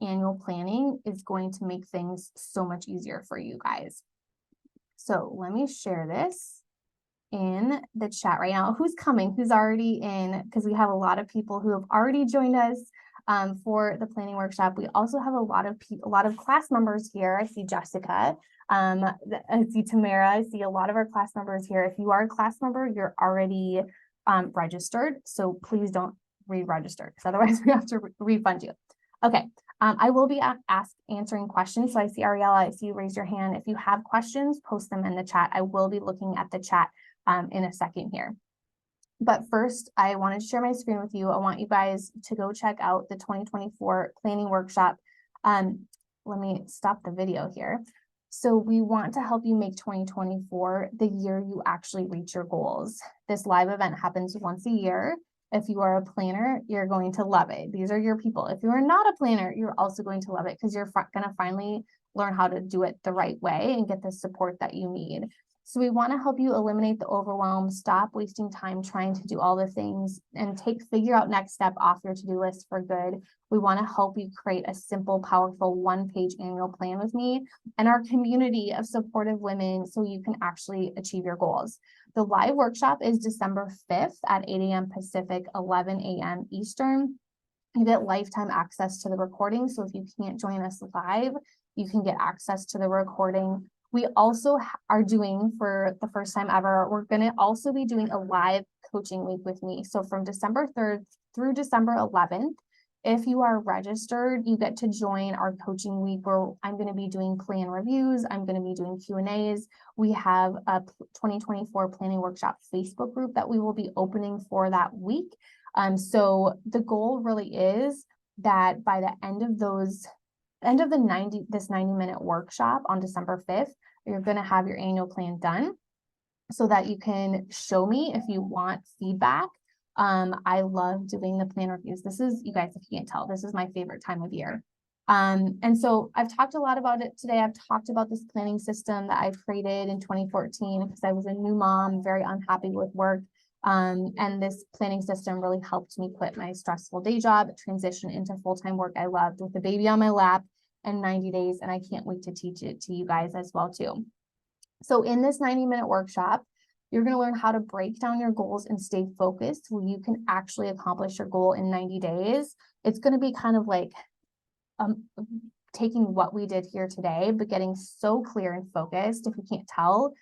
annual planning is going to make things so much easier for you guys. So let me share this in the chat right now. Who's coming? Who's already in? Because we have a lot of people who have already joined us for the planning workshop. We also have a lot of class members here. I see Jessica. I see Tamara. I see a lot of our class members here. If you are a class member, you're already registered. So please don't re-register because otherwise we have to refund you. Okay, I will be answering questions. So I see Ariella, I see you raise your hand. If you have questions, post them in the chat. I will be looking at the chat in a second here. But first, I wanted to share my screen with you. I want you guys to go check out the 2024 planning workshop. Let me stop the video here. So we want to help you make 2024 the year you actually reach your goals. This live event happens once a year. If you are a planner, you're going to love it. These are your people. If you are not a planner, you're also going to love it because you're going to finally learn how to do it the right way and get the support that you need. So we want to help you eliminate the overwhelm, stop wasting time trying to do all the things, and figure out next step off your to-do list for good. We want to help you create a simple, powerful one-page annual plan with me and our community of supportive women so you can actually achieve your goals. The live workshop is December 5th at 8 a.m. Pacific, 11 a.m. Eastern. You get lifetime access to the recording. So if you can't join us live, You can get access to the recording. We also are doing, for the first time ever, we're going to also be doing a live coaching week with me. So from December 3rd through December 11th, if you are registered, you get to join our coaching week where I'm going to be doing plan reviews. I'm going to be doing Q&As. We have a 2024 planning workshop Facebook group that we will be opening for that week. So the goal really is that by the end of this 90-minute workshop on December 5th, you're going to have your annual plan done so that you can show me if you want feedback. I love doing the plan reviews. This is, you guys, if you can't tell, this is my favorite time of year. And so I've talked a lot about it today. I've talked about this planning system that I created in 2014 because I was a new mom, very unhappy with work. And this planning system really helped me quit my stressful day job, transition into full-time work I loved with a baby on my lap in 90 days. And I can't wait to teach it to you guys as well too. So in this 90-minute workshop, you're going to learn how to break down your goals and stay focused so you can actually accomplish your goal in 90 days. It's going to be kind of like taking what we did here today, but getting so clear and focused. If you can't tell,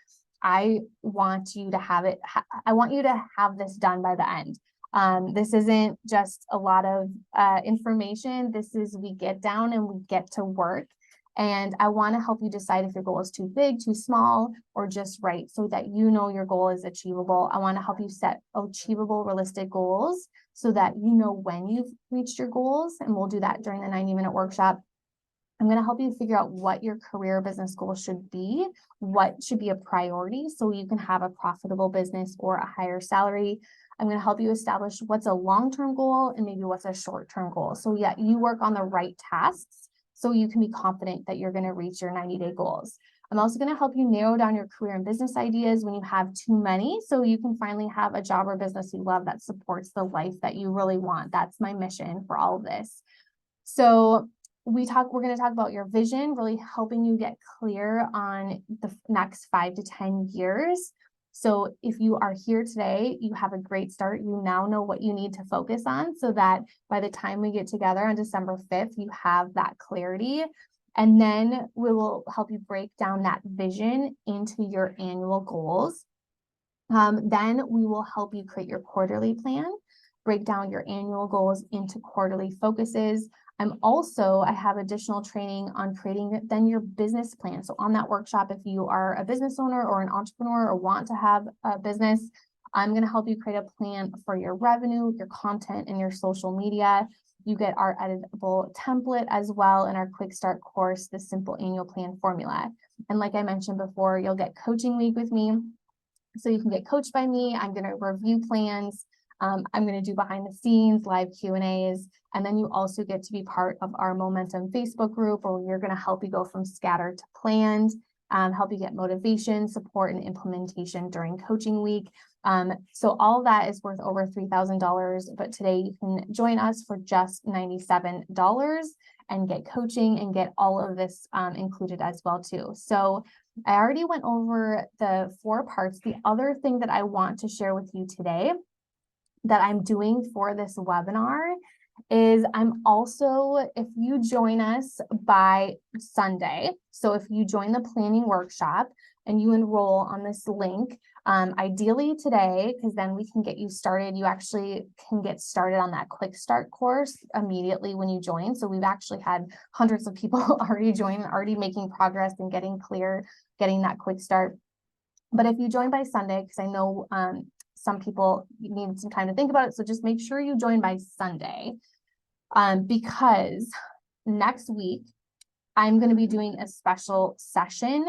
I want you to have it. I want you to have this done by the end. This isn't just a lot of information. This is, we get down and we get to work. And I want to help you decide if your goal is too big, too small, or just right, so that you know your goal is achievable. I want to help you set achievable, realistic goals so that you know when you've reached your goals. And we'll do that during the 90-minute workshop. I'm going to help you figure out what your career business goal should be, what should be a priority so you can have a profitable business or a higher salary. I'm going to help you establish what's a long-term goal and maybe what's a short-term goal. So yeah, you work on the right tasks so you can be confident that you're going to reach your 90-day goals. I'm also going to help you narrow down your career and business ideas when you have too many, so you can finally have a job or business you love that supports the life that you really want. That's my mission for all of this. So we're going to talk about your vision, really helping you get clear on the next 5 to 10 years. So if you are here today, you have a great start. You now know what you need to focus on so that by the time we get together on December 5th, you have that clarity. And then we will help you break down that vision into your annual goals. Then we will help you create your quarterly plan, break down your annual goals into quarterly focuses. I have additional training on creating then your business plan. So on that workshop, if you are a business owner or an entrepreneur or want to have a business, I'm going to help you create a plan for your revenue, your content, and your social media. You get our editable template as well in our quick start course, the simple annual plan formula. And like I mentioned before, you'll get coaching week with me. So you can get coached by me. I'm going to review plans. I'm going to do behind the scenes, live Q&As, and then you also get to be part of our Momentum Facebook group where we're going to help you go from scattered to planned, help you get motivation, support, and implementation during coaching week. So all that is worth over $3,000, but today you can join us for just $97 and get coaching and get all of this included as well too. So I already went over the 4 parts. The other thing that I want to share with you today that I'm doing for this webinar is I'm also, if you join us by Sunday, so if you join the planning workshop and you enroll on this link, ideally today, because then we can get you started. You actually can get started on that quick start course immediately when you join. So we've actually had hundreds of people already join, already making progress and getting clear, getting that quick start. But if you join by Sunday, because I know some people need some time to think about it, so just make sure you join by Sunday, because next week I'm going to be doing a special session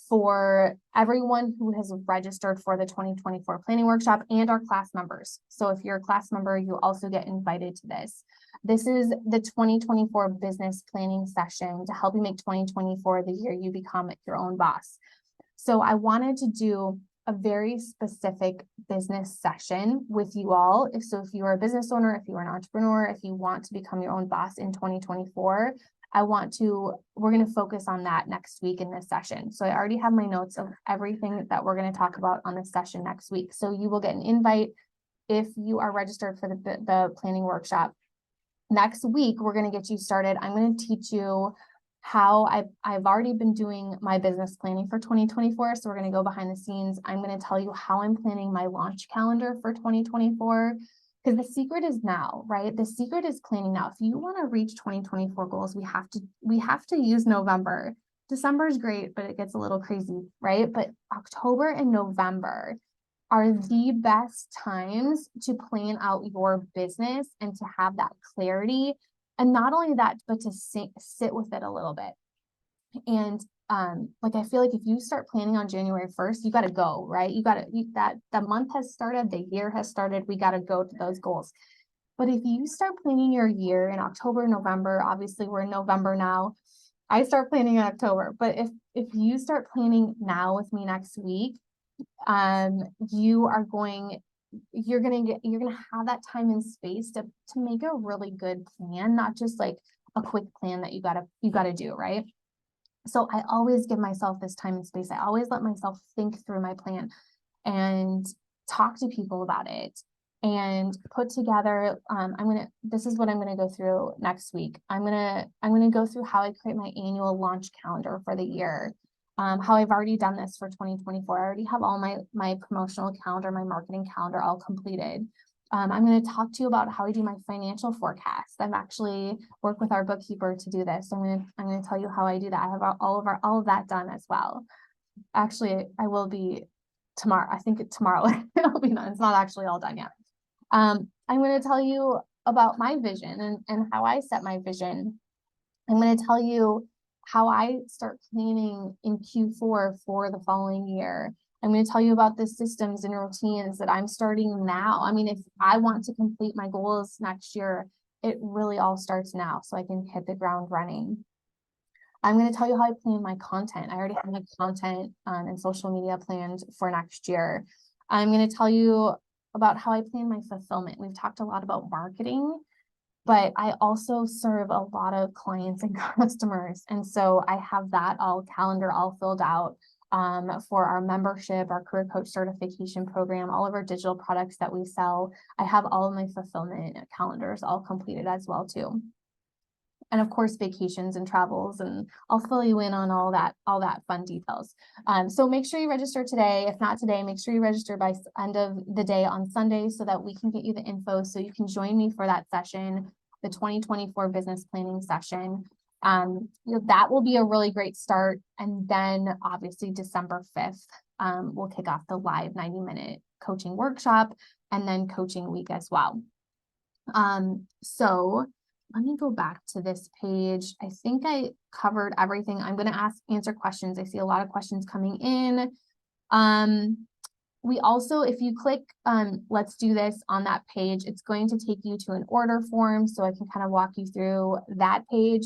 for everyone who has registered for the 2024 planning workshop and our class members. So if you're a class member, you also get invited to this. This is the 2024 business planning session to help you make 2024 the year you become your own boss. So I wanted to do a very specific business session with you all. If you're a business owner, if you're an entrepreneur, if you want to become your own boss in 2024, we're going to focus on that next week in this session. So I already have my notes of everything that we're going to talk about on this session next week. So you will get an invite if you are registered for the planning workshop. Next week, we're going to get you started. I'm going to teach you how I've already been doing my business planning for 2024. So we're going to go behind the scenes. I'm going to tell you how I'm planning my launch calendar for 2024. Because the secret is now, right? The secret is planning now. If you want to reach 2024 goals, we have to use November. December is great, but it gets a little crazy, right? But October and November are the best times to plan out your business and to have that clarity. And not only that, but to sit with it a little bit. And like, I feel like if you start planning on January 1st, you got to go, right? That the month has started, the year has started, we got to go to those goals. But if you start planning your year in October, November, obviously we're in November now. I start planning in October, but if you start planning now with me next week, you're gonna have that time and space to make a really good plan, not just like a quick plan that you gotta do, right? So I always give myself this time and space. I always let myself think through my plan and talk to people about it and put together. This is what I'm going to go through next week. I'm going to go through how I create my annual launch calendar for the year. How I've already done this for 2024. I already have all my promotional calendar, my marketing calendar all completed. I'm going to talk to you about how I do my financial forecast. I've actually worked with our bookkeeper to do this. I'm going to tell you how I do that. I have all of that done as well. Actually, I will be tomorrow. I think tomorrow it'll be done. It's not actually all done yet. I'm going to tell you about my vision and how I set my vision. I'm going to tell you how I start planning in Q4 for the following year. I'm going to tell you about the systems and routines that I'm starting now. I mean, if I want to complete my goals next year, it really all starts now so I can hit the ground running. I'm going to tell you how I plan my content. I already have my content and social media planned for next year. I'm going to tell you about how I plan my fulfillment. We've talked a lot about marketing, but I also serve a lot of clients and customers. And so I have that all filled out for our membership, our career coach certification program, all of our digital products that we sell. I have all of my fulfillment calendars all completed as well too. And of course, vacations and travels, and I'll fill you in on all that fun details. So make sure you register today. If not today, make sure you register by end of the day on Sunday so that we can get you the info so you can join me for that session, the 2024 business planning session. That will be a really great start. And then obviously December 5th, we'll kick off the live 90-minute coaching workshop and then coaching week as well. So let me go back to this page. I think I covered everything. I'm going to answer questions. I see a lot of questions coming in. We also, if you click, let's do this on that page, it's going to take you to an order form. So I can kind of walk you through that page.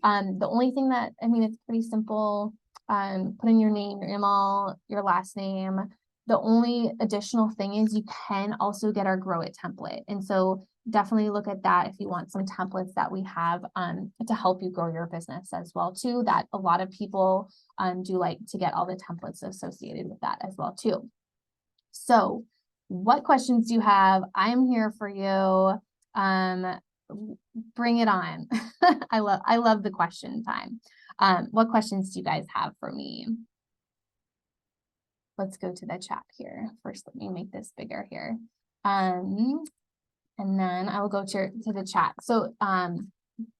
The only thing it's pretty simple. Put in your name, your email, your last name. The only additional thing is you can also get our Grow It template. And so definitely look at that if you want some templates that we have to help you grow your business as well too, that a lot of people do like to get all the templates associated with that as well too. So what questions do you have? I'm here for you. Bring it on. I love the question time. What questions do you guys have for me? Let's go to the chat here. First, let me make this bigger here. And then I will go to the chat. So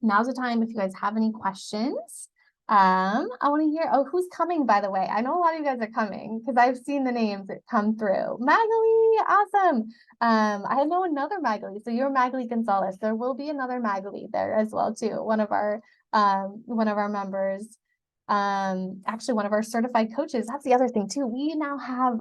now's the time if you guys have any questions. I want to hear, who's coming, by the way? I know a lot of you guys are coming because I've seen the names that come through. Magali, awesome. I know another Magali. So you're Magali Gonzalez. There will be another Magali there as well too. One of our members. Actually one of our certified coaches. That's the other thing too. We now have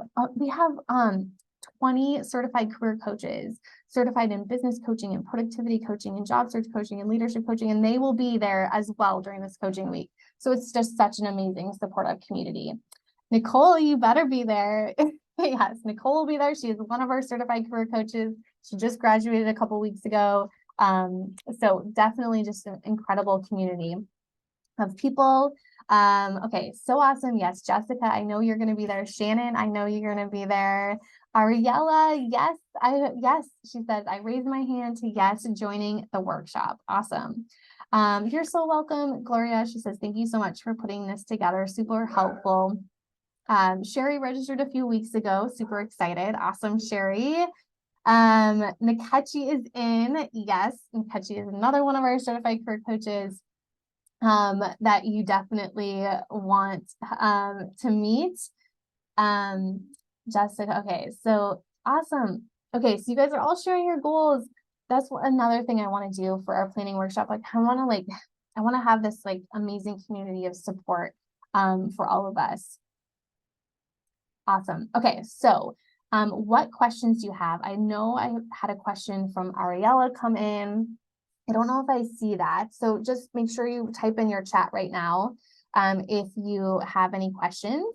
20 certified career coaches, certified in business coaching and productivity coaching and job search coaching and leadership coaching, and they will be there as well during this coaching week. So it's just such an amazing supportive community. Nicole, you better be there. Yes, Nicole will be there. She is one of our certified career coaches. She just graduated a couple weeks ago. So definitely just an incredible community of people. Okay, so awesome. Yes, Jessica, I know you're going to be there. Shannon, I know you're going to be there. Ariella, yes, she says, I raised my hand to yes, joining the workshop. Awesome. You're so welcome, Gloria. She says, thank you so much for putting this together. Super helpful. Sherry registered a few weeks ago. Super excited. Awesome, Sherry. Nkechi is in. Yes, Nkechi is another one of our certified career coaches that you definitely want to meet. Jessica, okay, so awesome. Okay, so you guys are all sharing your goals. That's another thing I want to do for our planning workshop. Like I want to have this like amazing community of support for all of us. Awesome. Okay, so what questions do you have? I know I had a question from Ariella come in. I don't know if I see that. So just make sure you type in your chat right now if you have any questions.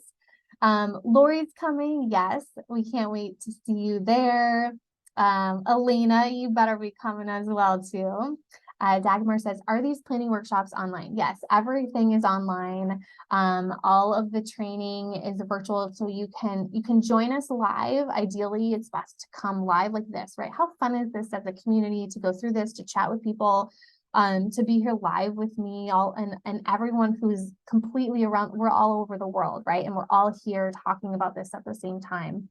Lori's coming. Yes, we can't wait to see you there. Elena, you better be coming as well too. Dagmar says, are these planning workshops online? Yes, everything is online. All of the training is virtual, so you can join us live. Ideally, it's best to come live like this, right? How fun is this as a community to go through this, to chat with people, to be here live with me, all and everyone who's completely around. We're all over the world, right? And we're all here talking about this at the same time.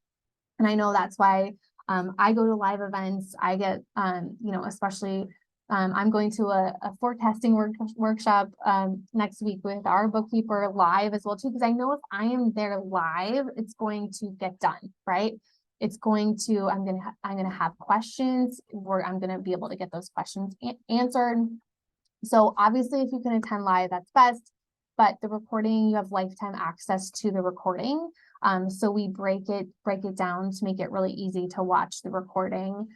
And I know that's why I go to live events. I get, especially I'm going to a forecasting workshop next week with our bookkeeper live as well too, because I know if I am there live, it's going to get done, right? It's going to, I'm gonna have questions where I'm gonna be able to get those questions answered. So obviously, if you can attend live, that's best. But the recording, you have lifetime access to the recording. So we break it down to make it really easy to watch the recording.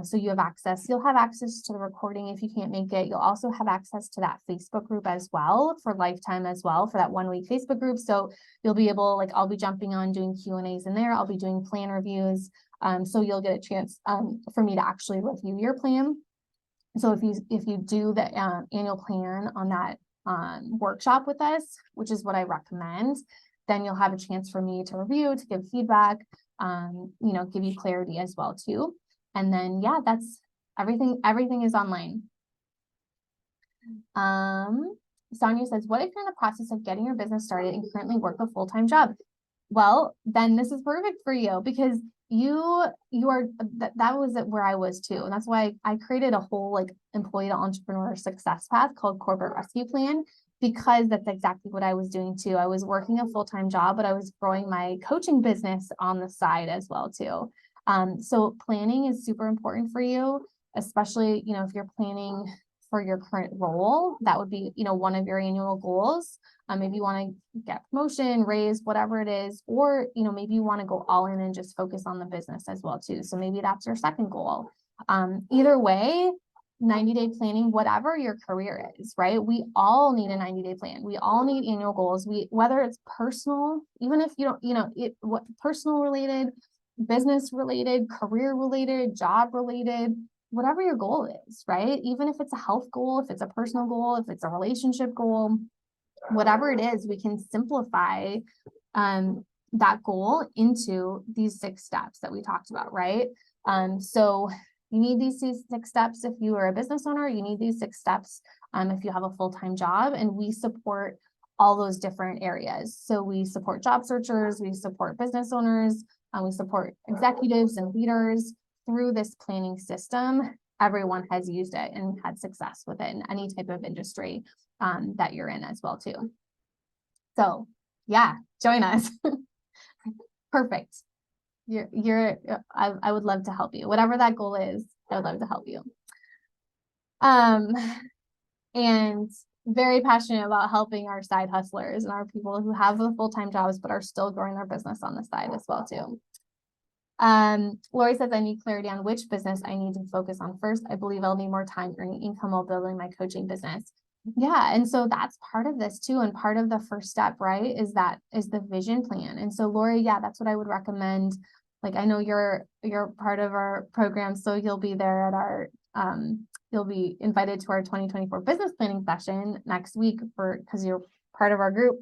So you have access. You'll have access to the recording if you can't make it. You'll also have access to that Facebook group as well for lifetime as well for that 1 week Facebook group. So you'll be able, like, I'll be jumping on doing Q&As in there. I'll be doing plan reviews. So you'll get a chance for me to actually review your plan. So if you do the annual plan on that workshop with us, which is what I recommend, then you'll have a chance for me to review, to give feedback, give you clarity as well too. And then, yeah, that's everything is online. Sonia says, what if you're in the process of getting your business started and currently work a full-time job? Well, then this is perfect for you because that was where I was too. And that's why I created a whole like employee to entrepreneur success path called Corporate Rescue Plan, because that's exactly what I was doing too. I was working a full-time job, but I was growing my coaching business on the side as well too. So planning is super important for you, especially, if you're planning for your current role, that would be, one of your annual goals. Maybe you want to get promotion, raise, whatever it is, or, maybe you want to go all in and just focus on the business as well too. So maybe that's your second goal. Either way, 90-day planning, whatever your career is, right? We all need a 90-day plan. We all need annual goals. Whether it's personal, even if you don't, personal related, business related, career related, job related, whatever your goal is, right? Even if it's a health goal, if it's a personal goal, if it's a relationship goal, whatever it is, we can simplify that goal into these 6 steps that we talked about, right? So you need these 6 steps if you are a business owner. You need these 6 steps if you have a full-time job, and we support all those different areas. So we support job searchers, we support business owners, we support executives and leaders through this planning system. Everyone has used it and had success with it in any type of industry that you're in as well too. So yeah, join us. Perfect. I would love to help you. Whatever that goal is, I would love to help you. And very passionate about helping our side hustlers and our people who have the full-time jobs but are still growing their business on the side as well too. Lori says, I need clarity on which business I need to focus on first. I believe I'll need more time earning income while building my coaching business. Yeah. And so that's part of this too. And part of the first step, right, is the vision plan. And so Lori, yeah, that's what I would recommend. Like, I know you're part of our program, so you'll be there at our, you'll be invited to our 2024 business planning session next week because you're part of our group.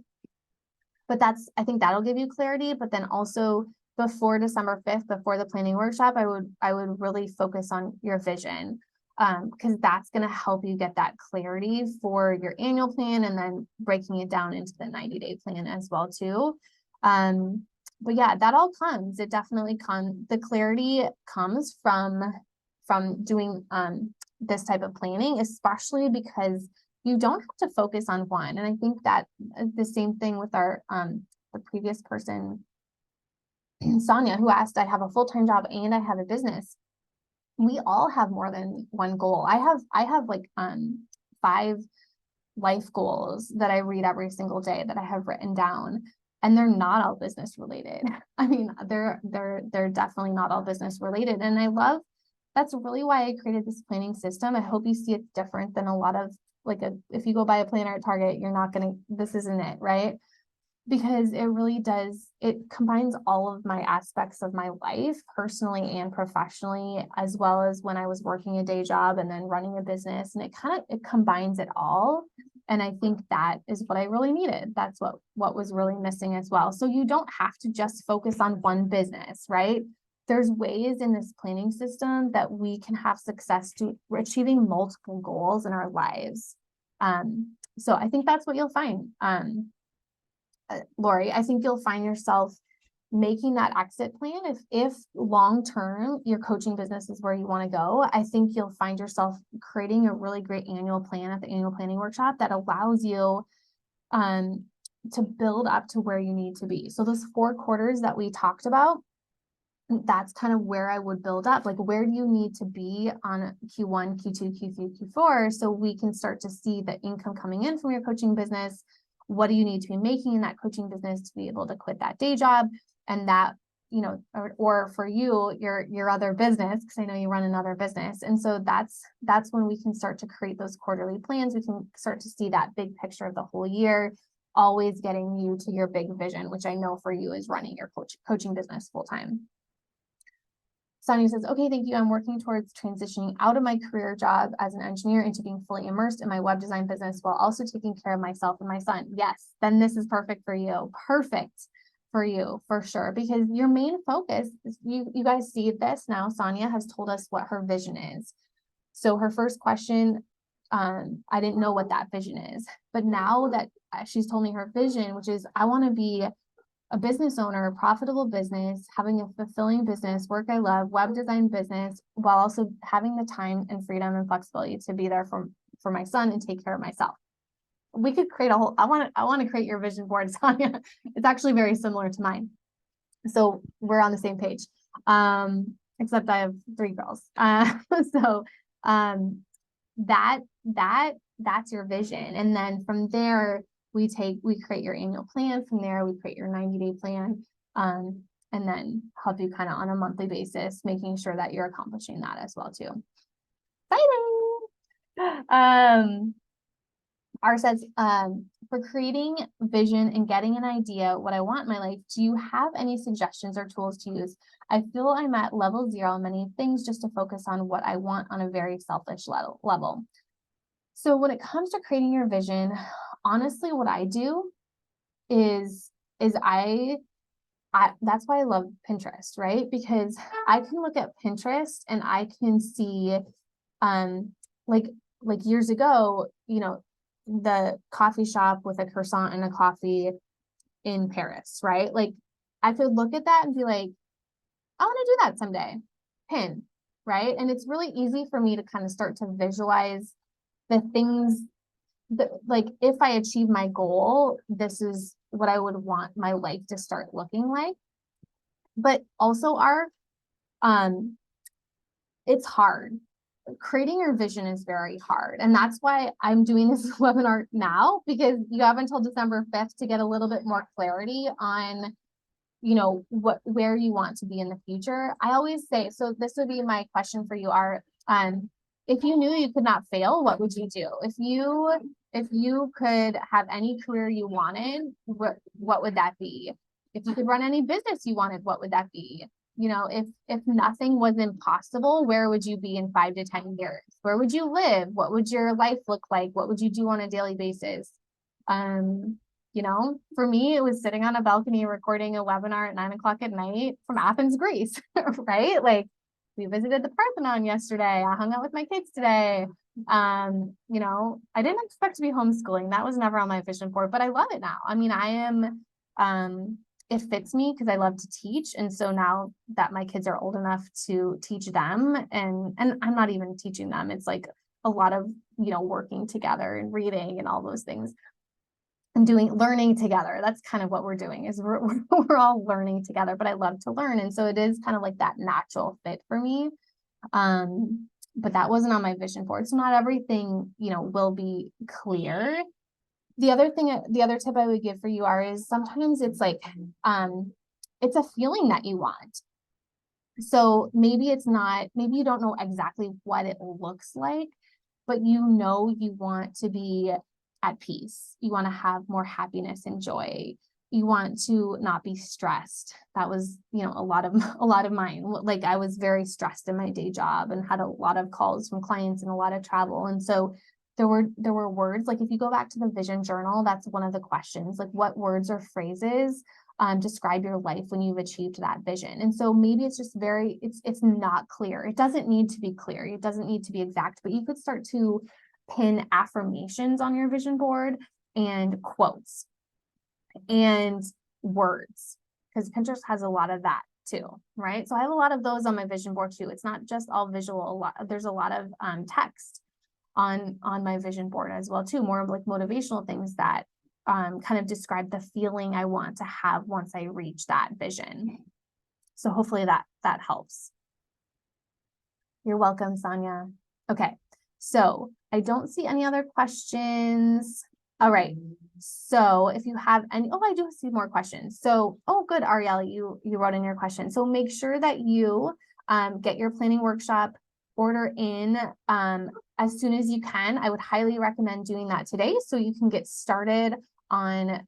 But I think that'll give you clarity. But then also, before December 5th, before the planning workshop, I would really focus on your vision. because that's going to help you get that clarity for your annual plan and then breaking it down into the 90-day plan as well too. But yeah, that all comes, it definitely the clarity comes from doing this type of planning, especially because you don't have to focus on one. And I think that the same thing with our the previous person, Sonia, who asked, I have a full-time job and I have a business. We all have more than one goal. I have like 5 life goals that I read every single day that I have written down, and they're not all business related. I mean, they're definitely not all business related. And that's really why I created this planning system. I hope you see it's different than a lot of if you go buy a planner at Target, this isn't it, right? Because it really does, it combines all of my aspects of my life, personally and professionally, as well as when I was working a day job and then running a business, and it combines it all. And I think that is what I really needed. That's what was really missing as well. So you don't have to just focus on one business, right? There's ways in this planning system that we can have success to achieving multiple goals in our lives. So I think that's what you'll find. Lori, I think you'll find yourself making that exit plan. If long-term your coaching business is where you want to go, I think you'll find yourself creating a really great annual plan at the annual planning workshop that allows you to build up to where you need to be. So those 4 quarters that we talked about, that's kind of where I would build up. Like, where do you need to be on Q1, Q2, Q3, Q4, so we can start to see the income coming in from your coaching business. What do you need to be making in that coaching business to be able to quit that day job? And that, or for you, your other business, because I know you run another business. And so that's when we can start to create those quarterly plans. We can start to see that big picture of the whole year, always getting you to your big vision, which I know for you is running your coaching business full time. Sonia says, okay, thank you. I'm working towards transitioning out of my career job as an engineer into being fully immersed in my web design business while also taking care of myself and my son. Yes, then this is perfect for you. Perfect for you, for sure. Because your main focus is, you guys see this now. Sonia has told us what her vision is. So her first question, I didn't know what that vision is. But now that she's told me her vision, which is, I want to be a business owner, a profitable business, having a fulfilling business, work I love, web design business, while also having the time and freedom and flexibility to be there for my son and take care of myself. We could create I want to create your vision board, Sonia. It's actually very similar to mine. So we're on the same page. Except I have 3 girls. So that's your vision. And then from there, we create your annual plan. From there, we create your 90-day plan, and then help you kind of on a monthly basis, making sure that you're accomplishing that as well too. Exciting. R says, for creating vision and getting an idea what I want in my life, do you have any suggestions or tools to use? I feel I'm at level 0 on many things just to focus on what I want on a very selfish level. So when it comes to creating your vision, honestly, what I do is I that's why I love Pinterest, right? Because I can look at Pinterest and I can see, like years ago, the coffee shop with a croissant and a coffee in Paris, right? Like, I could look at that and be like, I want to do that someday. Pin, right? And it's really easy for me to kind of start to visualize the things that, like, if I achieve my goal, this is what I would want my life to start looking like. But also it's hard. Creating your vision is very hard. And that's why I'm doing this webinar now, because you have until December 5th to get a little bit more clarity on, where you want to be in the future. I always say, so this would be my question for you, if you knew you could not fail, what would you do? If you could have any career you wanted, what would that be? If you could run any business you wanted, what would that be? If nothing was impossible, where would you be in 5 to 10 years? Where would you live? What would your life look like? What would you do on a daily basis? For me, it was sitting on a balcony recording a webinar at 9 o'clock at night from Athens, Greece, right? Like, We visited the Parthenon yesterday. I hung out with my kids today. You know, I didn't expect to be homeschooling. That was never on my vision board, but I love it now. I mean, it fits me because I love to teach. And so now that my kids are old enough to teach them, and I'm not even teaching them, it's like a lot of, you know, working together and reading and all those things and learning together. That's kind of what we're doing, is we're all learning together, but I love to learn. And so it is kind of like that natural fit for me. But that wasn't on my vision board. So not everything, you know, will be clear. The other tip I would give for you is sometimes it's like, it's a feeling that you want. So maybe you don't know exactly what it looks like, but you know, you want to be at peace. You want to have more happiness and joy. You want to not be stressed. That was, you know, a lot of mine. Like, I was very stressed in my day job and had a lot of calls from clients and a lot of travel. And so there were words, like if you go back to the vision journal, that's one of the questions, like what words or phrases describe your life when you've achieved that vision. And so maybe it's just it's not clear. It doesn't need to be clear. It doesn't need to be exact, but you could start to pin affirmations on your vision board and quotes and words, because Pinterest has a lot of that too, right? So I have a lot of those on my vision board too. It's not just all visual. There's a lot of text on my vision board as well too, more of like motivational things that kind of describe the feeling I want to have once I reach that vision. So hopefully that helps. You're welcome, Sonia. Okay, so I don't see any other questions. All right, so if you have any, I do see more questions. So, good, Ariel, you wrote in your question. So make sure that you get your planning workshop order in as soon as you can. I would highly recommend doing that today so you can get started on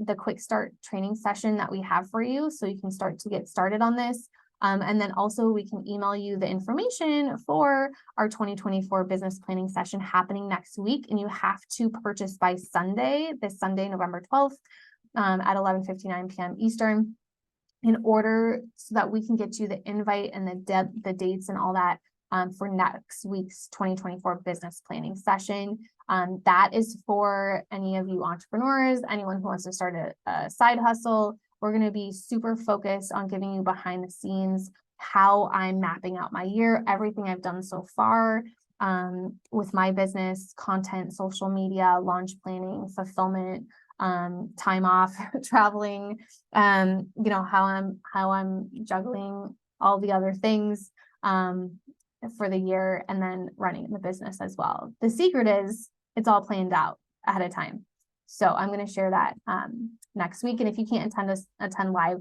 the quick start training session that we have for you, so you can start to get started on this. And then also we can email you the information for our 2024 business planning session happening next week. And you have to purchase by this Sunday, November 12th at 11:59 p.m. Eastern, in order so that we can get you the invite and the dates and all that for next week's 2024 business planning session. That is for any of you entrepreneurs, anyone who wants to start a side hustle. We're going to be super focused on giving you behind the scenes how I'm mapping out my year, everything I've done so far with my business, content, social media, launch planning, fulfillment, time off, traveling, you know, how I'm juggling all the other things for the year, and then running the business as well. The secret is it's all planned out ahead of time. So I'm going to share that next week. And if you can't attend live,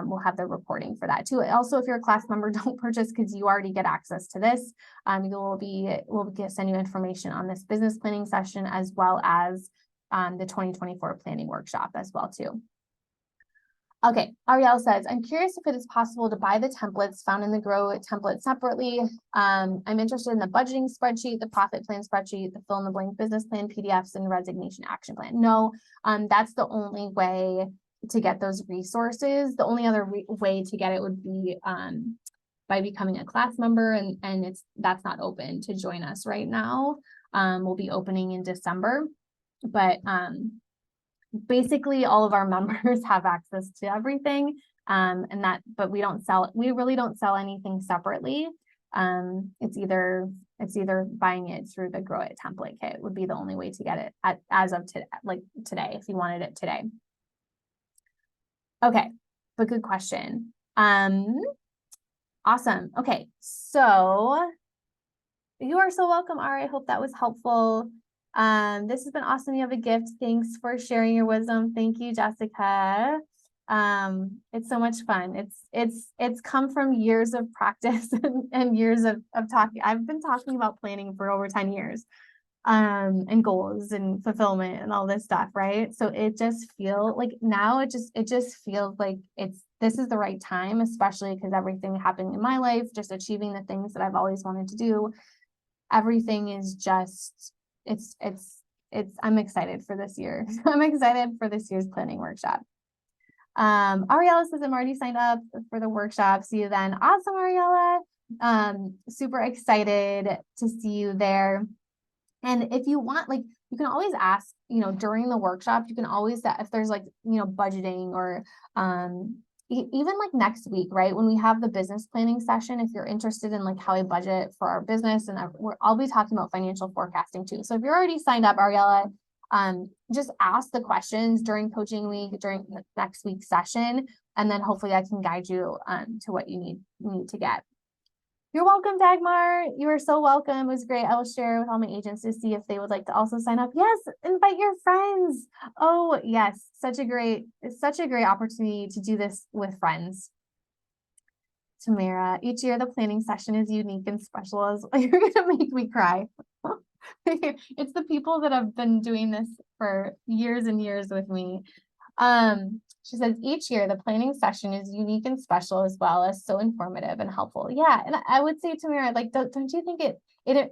we'll have the recording for that too. Also, if you're a class member, don't purchase because you already get access to this. We'll send you information on this business planning session, as well as the 2024 planning workshop as well too. Okay, Ariel says, I'm curious if it is possible to buy the templates found in the Grow template separately. I'm interested in the budgeting spreadsheet, the profit plan spreadsheet, the fill in the blank business plan PDFs, and resignation action plan. No, that's the only way to get those resources. The only other way to get it would be by becoming a class member, and that's not open to join us right now. We'll be opening in December, but basically all of our members have access to everything, but we really don't sell anything separately. It's either buying it through the Grow It template kit would be the only way to get it as of today, like today, if you wanted it today. Okay, but good question. Awesome. Okay, so you are so welcome, Ari. I hope that was helpful. This has been awesome. You have a gift. Thanks for sharing your wisdom. Thank you, Jessica. It's so much fun. It's come from years of practice and years of talking. I've been talking about planning for over 10 years, and goals and fulfillment and all this stuff, right? So it just feels like now it just feels like this is the right time, especially because everything happening in my life, just achieving the things that I've always wanted to do. Everything is just, I'm excited for this year. I'm excited for this year's planning workshop. Ariella says, I'm already signed up for the workshop. See you then. Awesome, Ariella. Super excited to see you there. And if you want, like, you can always ask, during the workshop, you can always, if there's like, budgeting or, even like next week, right? When we have the business planning session, if you're interested in like how I budget for our business, and I'll be talking about financial forecasting too. So if you're already signed up, Ariella, just ask the questions during coaching week, during the next week's session, and then hopefully I can guide you to what you need to get. You're welcome, Dagmar. You are so welcome. It was great. I will share with all my agents to see if they would like to also sign up. Yes, invite your friends. Oh, yes. Such a great opportunity to do this with friends. Tamara, each year the planning session is unique and special. As you're gonna make me cry. It's the people that have been doing this for years and years with me. She says each year the planning session is unique and special, as well as so informative and helpful. Yeah, and I would say, Tamara, like, don't you think it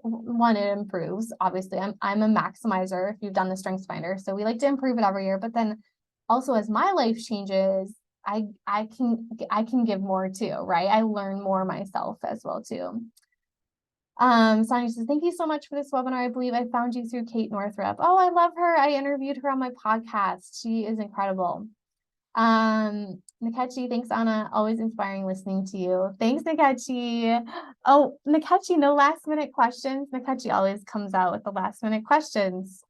improves? Obviously, I'm a maximizer. If you've done the Strengths Finder, so we like to improve it every year. But then also, as my life changes, I can give more too, right? I learn more myself as well too. Sonia says, thank you so much for this webinar. I believe I found you through Kate Northrup. Oh, I love her. I interviewed her on my podcast. She is incredible. Nikechi, thanks, Anna. Always inspiring listening to you. Thanks, Nikechi. Oh, Nikechi, no last minute questions. Nikechi always comes out with the last minute questions.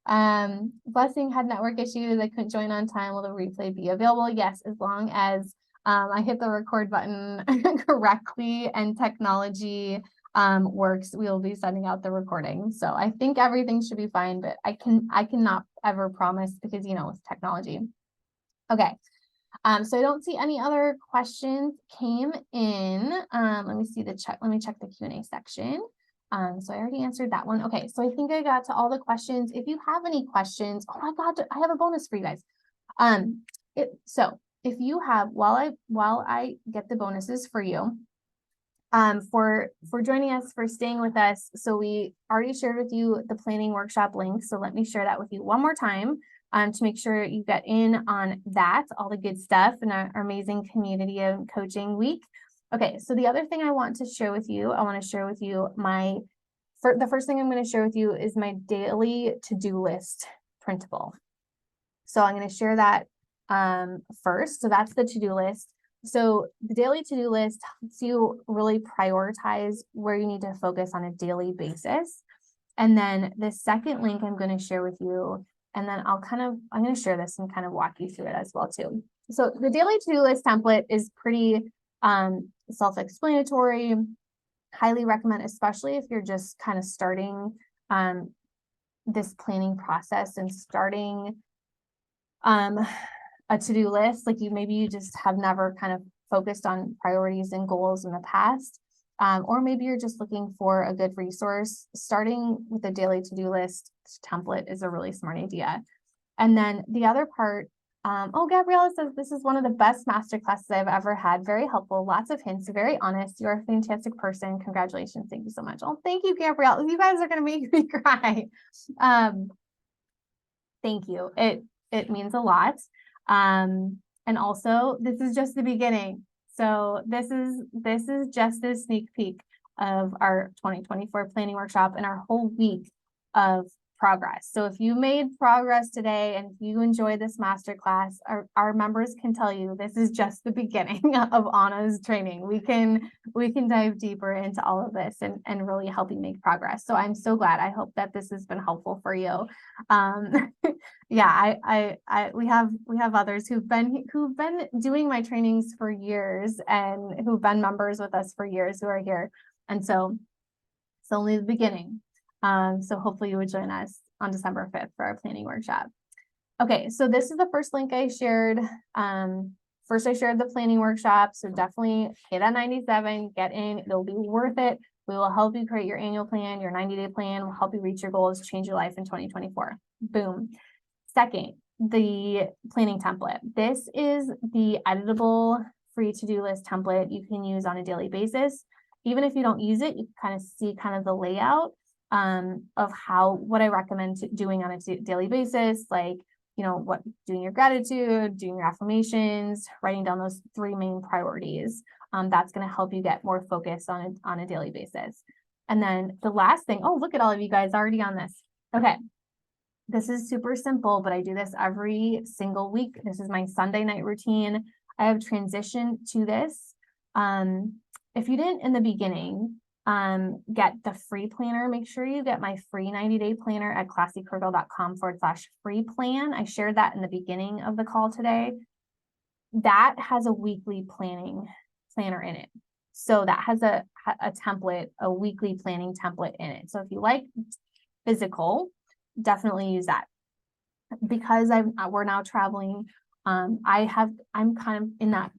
Blessing had network issues. I couldn't join on time. Will the replay be available? Yes, as long as I hit the record button correctly and technology works, we will be sending out the recording. So I think everything should be fine, but I cannot ever promise, because it's technology. Okay. So I don't see any other questions came in. Let me check the Q&A section. So I already answered that one. Okay, so I think I got to all the questions. If you have any questions, oh my God, I have a bonus for you guys. So if you have, while I get the bonuses for you, for joining us, for staying with us. So we already shared with you the planning workshop link. So let me share that with you one more time. To make sure you get in on that, all the good stuff in our amazing community of coaching week. Okay, so the other thing I want to share with you, the first thing I'm going to share with you is my daily to-do list printable. So I'm going to share that first. So that's the to-do list. So the daily to-do list helps you really prioritize where you need to focus on a daily basis. And then the second link I'm going to share with you, and then I'm going to share this and kind of walk you through it as well too. So the daily to-do list template is pretty self-explanatory. Highly recommend, especially if you're just kind of starting this planning process and starting a to-do list. Like maybe you just have never kind of focused on priorities and goals in the past. Or maybe you're just looking for a good resource. Starting with a daily to-do list template is a really smart idea. And then the other part, Gabriella says, this is one of the best masterclasses I've ever had. Very helpful, lots of hints, very honest. You're a fantastic person. Congratulations. Thank you so much. Oh, thank you, Gabriella. You guys are going to make me cry. Thank you. It means a lot. And also, this is just the beginning. So this is just a sneak peek of our 2024 planning workshop and our whole week of progress. So if you made progress today and if you enjoy this masterclass, our members can tell you this is just the beginning of Anna's training. We can dive deeper into all of this and really help you make progress. So I'm so glad. I hope that this has been helpful for you. Yeah, we have others who've been doing my trainings for years and who've been members with us for years who are here. And so it's only the beginning. So hopefully you would join us on December 5th for our planning workshop. Okay, so this is the first link I shared. First I shared the planning workshop. So definitely pay that $97, get in, it'll be worth it. We will help you create your annual plan, your 90-day plan. We'll help you reach your goals, change your life in 2024. Boom. Second, the planning template. This is the editable free to-do list template you can use on a daily basis. Even if you don't use it, you kind of see kind of the layout of what I recommend doing on a daily basis, like doing your gratitude, doing your affirmations, writing down those 3 main priorities. That's going to help you get more focused on a daily basis. And then the last thing, oh, look at all of you guys already on this. Okay. This is super simple, but I do this every single week. This is my Sunday night routine. I have transitioned to this. If you didn't in the beginning, get the free planner, make sure you get my free 90-day planner at classycurville.com/free plan. I shared that in the beginning of the call today. That has a weekly planner in it. So that has a template, a weekly planning template in it. So if you like physical, definitely use that. Because we're now traveling, I'm kind of in that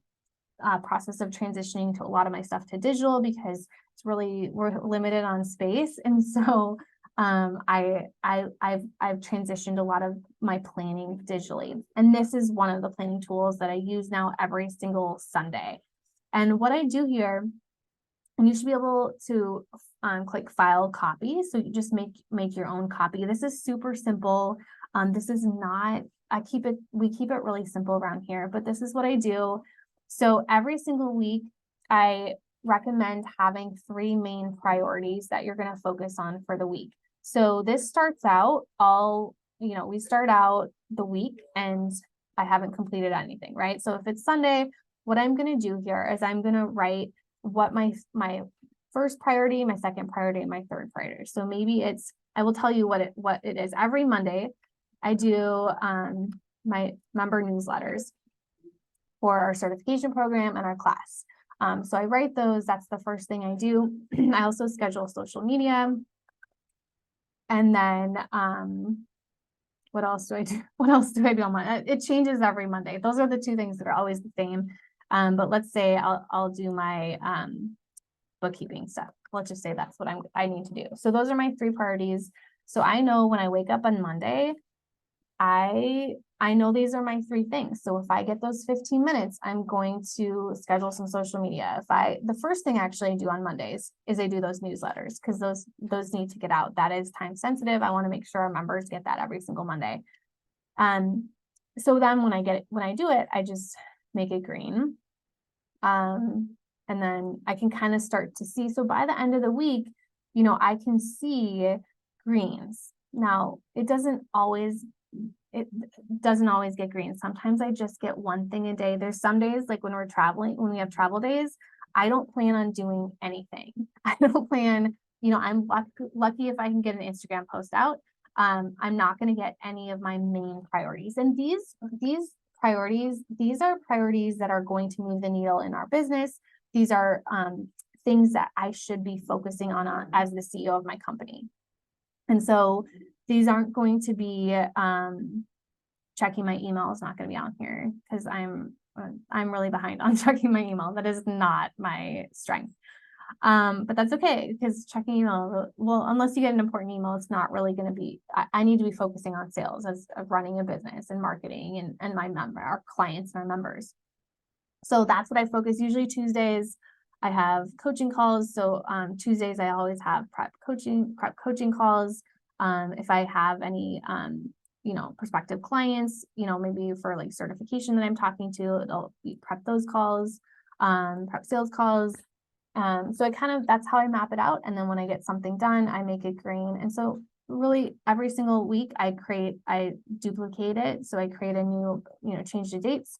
process of transitioning to a lot of my stuff to digital, because we're limited on space. And so I've transitioned a lot of my planning digitally. And this is one of the planning tools that I use now every single Sunday. And what I do here, and you should be able to click file copy. So you just make your own copy. This is super simple. This is not, we keep it really simple around here, but this is what I do. So every single week, I recommend having 3 main priorities that you're going to focus on for the week. So this starts out we start out the week and I haven't completed anything, right? So if it's Sunday, what I'm going to do here is I'm going to write what my first priority, my second priority, and my third priority. So maybe I will tell you what it is. Every Monday, I do my member newsletters for our certification program and our class. So I write those. That's the first thing I do. I also schedule social media. And then what else do I do? What else do I do on Monday? It changes every Monday. Those are the 2 things that are always the same. But let's say I'll do my bookkeeping stuff. Let's just say that's what I need to do. So those are my 3 priorities. So I know when I wake up on Monday, I know these are my 3 things. So if I get those 15 minutes, I'm going to schedule some social media. The first thing actually I do on Mondays is I do those newsletters, because those need to get out. That is time sensitive. I want to make sure our members get that every single Monday. So then when I do it, I just make it green. And then I can kind of start to see. So by the end of the week, I can see greens. Now, it doesn't always get green. Sometimes I just get 1 thing a day. There's some days, like when we're traveling, when we have travel days, I don't plan on doing anything. I don't plan, I'm lucky if I can get an Instagram post out. I'm not going to get any of my main priorities. And these priorities, these are priorities that are going to move the needle in our business. These are things that I should be focusing on as the CEO of my company. And so these aren't going to be checking my email is not going to be on here, because I'm really behind on checking my email. That is not my strength. But that's okay, because checking email, well, unless you get an important email, it's not really going to be, I need to be focusing on sales of running a business and marketing and our clients and our members. So that's what I focus. Usually Tuesdays, I have coaching calls. So Tuesdays, I always have prep coaching calls. If I have any, prospective clients, maybe for like certification that I'm talking to, it'll be prep those calls, prep sales calls. So that's how I map it out. And then when I get something done, I make it green. And so really every single week I duplicate it. So I create a new, change the dates.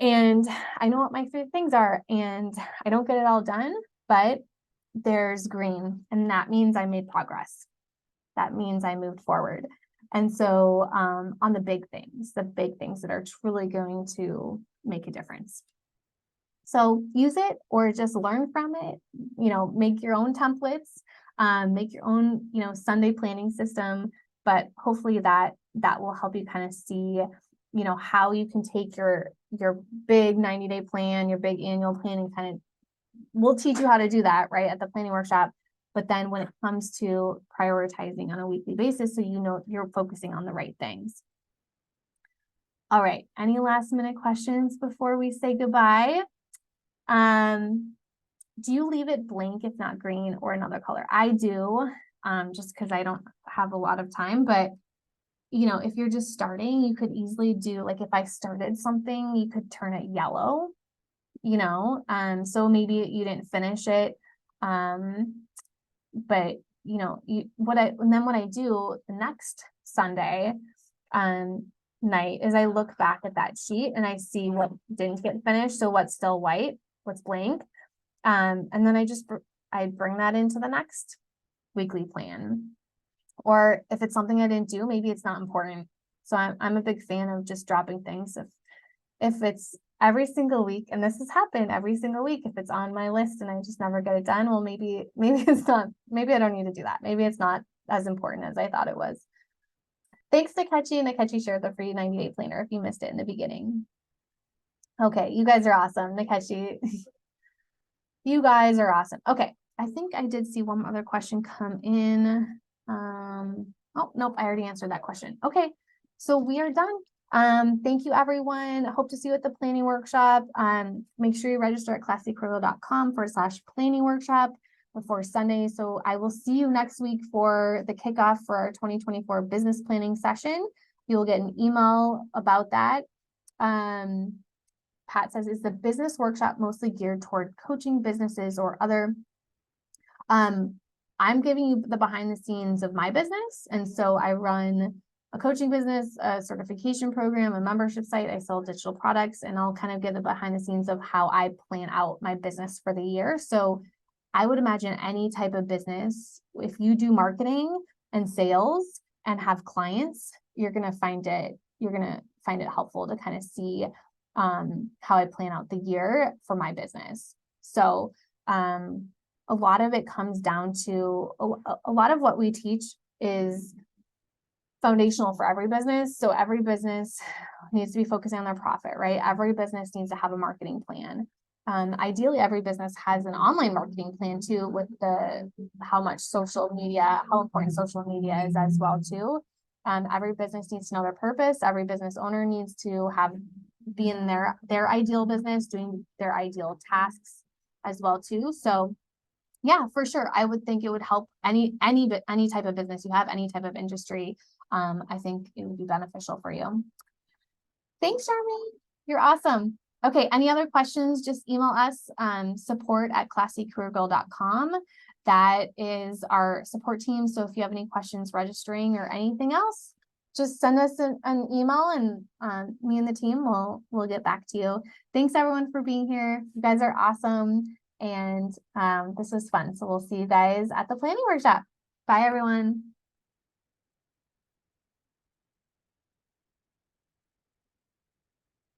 And I know what my 3 things are, and I don't get it all done, but there's green, and that means I made progress. That means I moved forward. And so on the big things that are truly going to make a difference. So use it or just learn from it, make your own templates, make your own, Sunday planning system, but hopefully that will help you kind of see, how you can take your big 90-day plan, your big annual plan, and we'll teach you how to do that, right, at the planning workshop. But then when it comes to prioritizing on a weekly basis, so you're focusing on the right things. All right, any last minute questions before we say goodbye? Do you leave it blank if not green or another color? I do, just because I don't have a lot of time, but if you're just starting, you could easily do, like, if I started something, you could turn it yellow, so maybe you didn't finish it. But what I do the next Sunday night is I look back at that sheet and I see what didn't get finished. So what's still white, what's blank. And then I bring that into the next weekly plan. Or if it's something I didn't do, maybe it's not important. So I'm a big fan of just dropping things. If it's every single week, and this has happened every single week, if it's on my list and I just never get it done, well, maybe it's not, maybe I don't need to do that. Maybe it's not as important as I thought it was. Thanks to Nikechi. Nikechi shared the free 90-day planner if you missed it in the beginning. Okay, you guys are awesome. Nikechi, you guys are awesome. Okay, I think I did see one other question come in. Oh, nope, I already answered that question. Okay, so we are done. Thank you, everyone. Hope to see you at the planning workshop. Make sure you register at classycurl.com/planning workshop before Sunday. So I will see you next week for the kickoff for our 2024 business planning session. You'll get an email about that. Pat says, is the business workshop mostly geared toward coaching businesses or other? I'm giving you the behind the scenes of my business. And so I run a coaching business, a certification program, a membership site. I sell digital products, and I'll kind of give the behind the scenes of how I plan out my business for the year. So I would imagine any type of business, if you do marketing and sales and have clients, you're going to find it helpful to kind of see how I plan out the year for my business. So a lot of it comes down to a lot of what we teach is foundational for every business. So every business needs to be focusing on their profit, right? Every business needs to have a marketing plan. Ideally, every business has an online marketing plan too, with how important social media is as well too. Every business needs to know their purpose. Every business owner needs to be in their ideal business, doing their ideal tasks as well too. So yeah, for sure. I would think it would help any type of business you have, any type of industry. I think it would be beneficial for you. Thanks, Charmaine. You're awesome. Okay, any other questions, just email us, support@classycareergirl.com. That is our support team. So if you have any questions registering or anything else, just send us an email, and me and the team will get back to you. Thanks everyone for being here. You guys are awesome. And this was fun. So we'll see you guys at the planning workshop. Bye, everyone.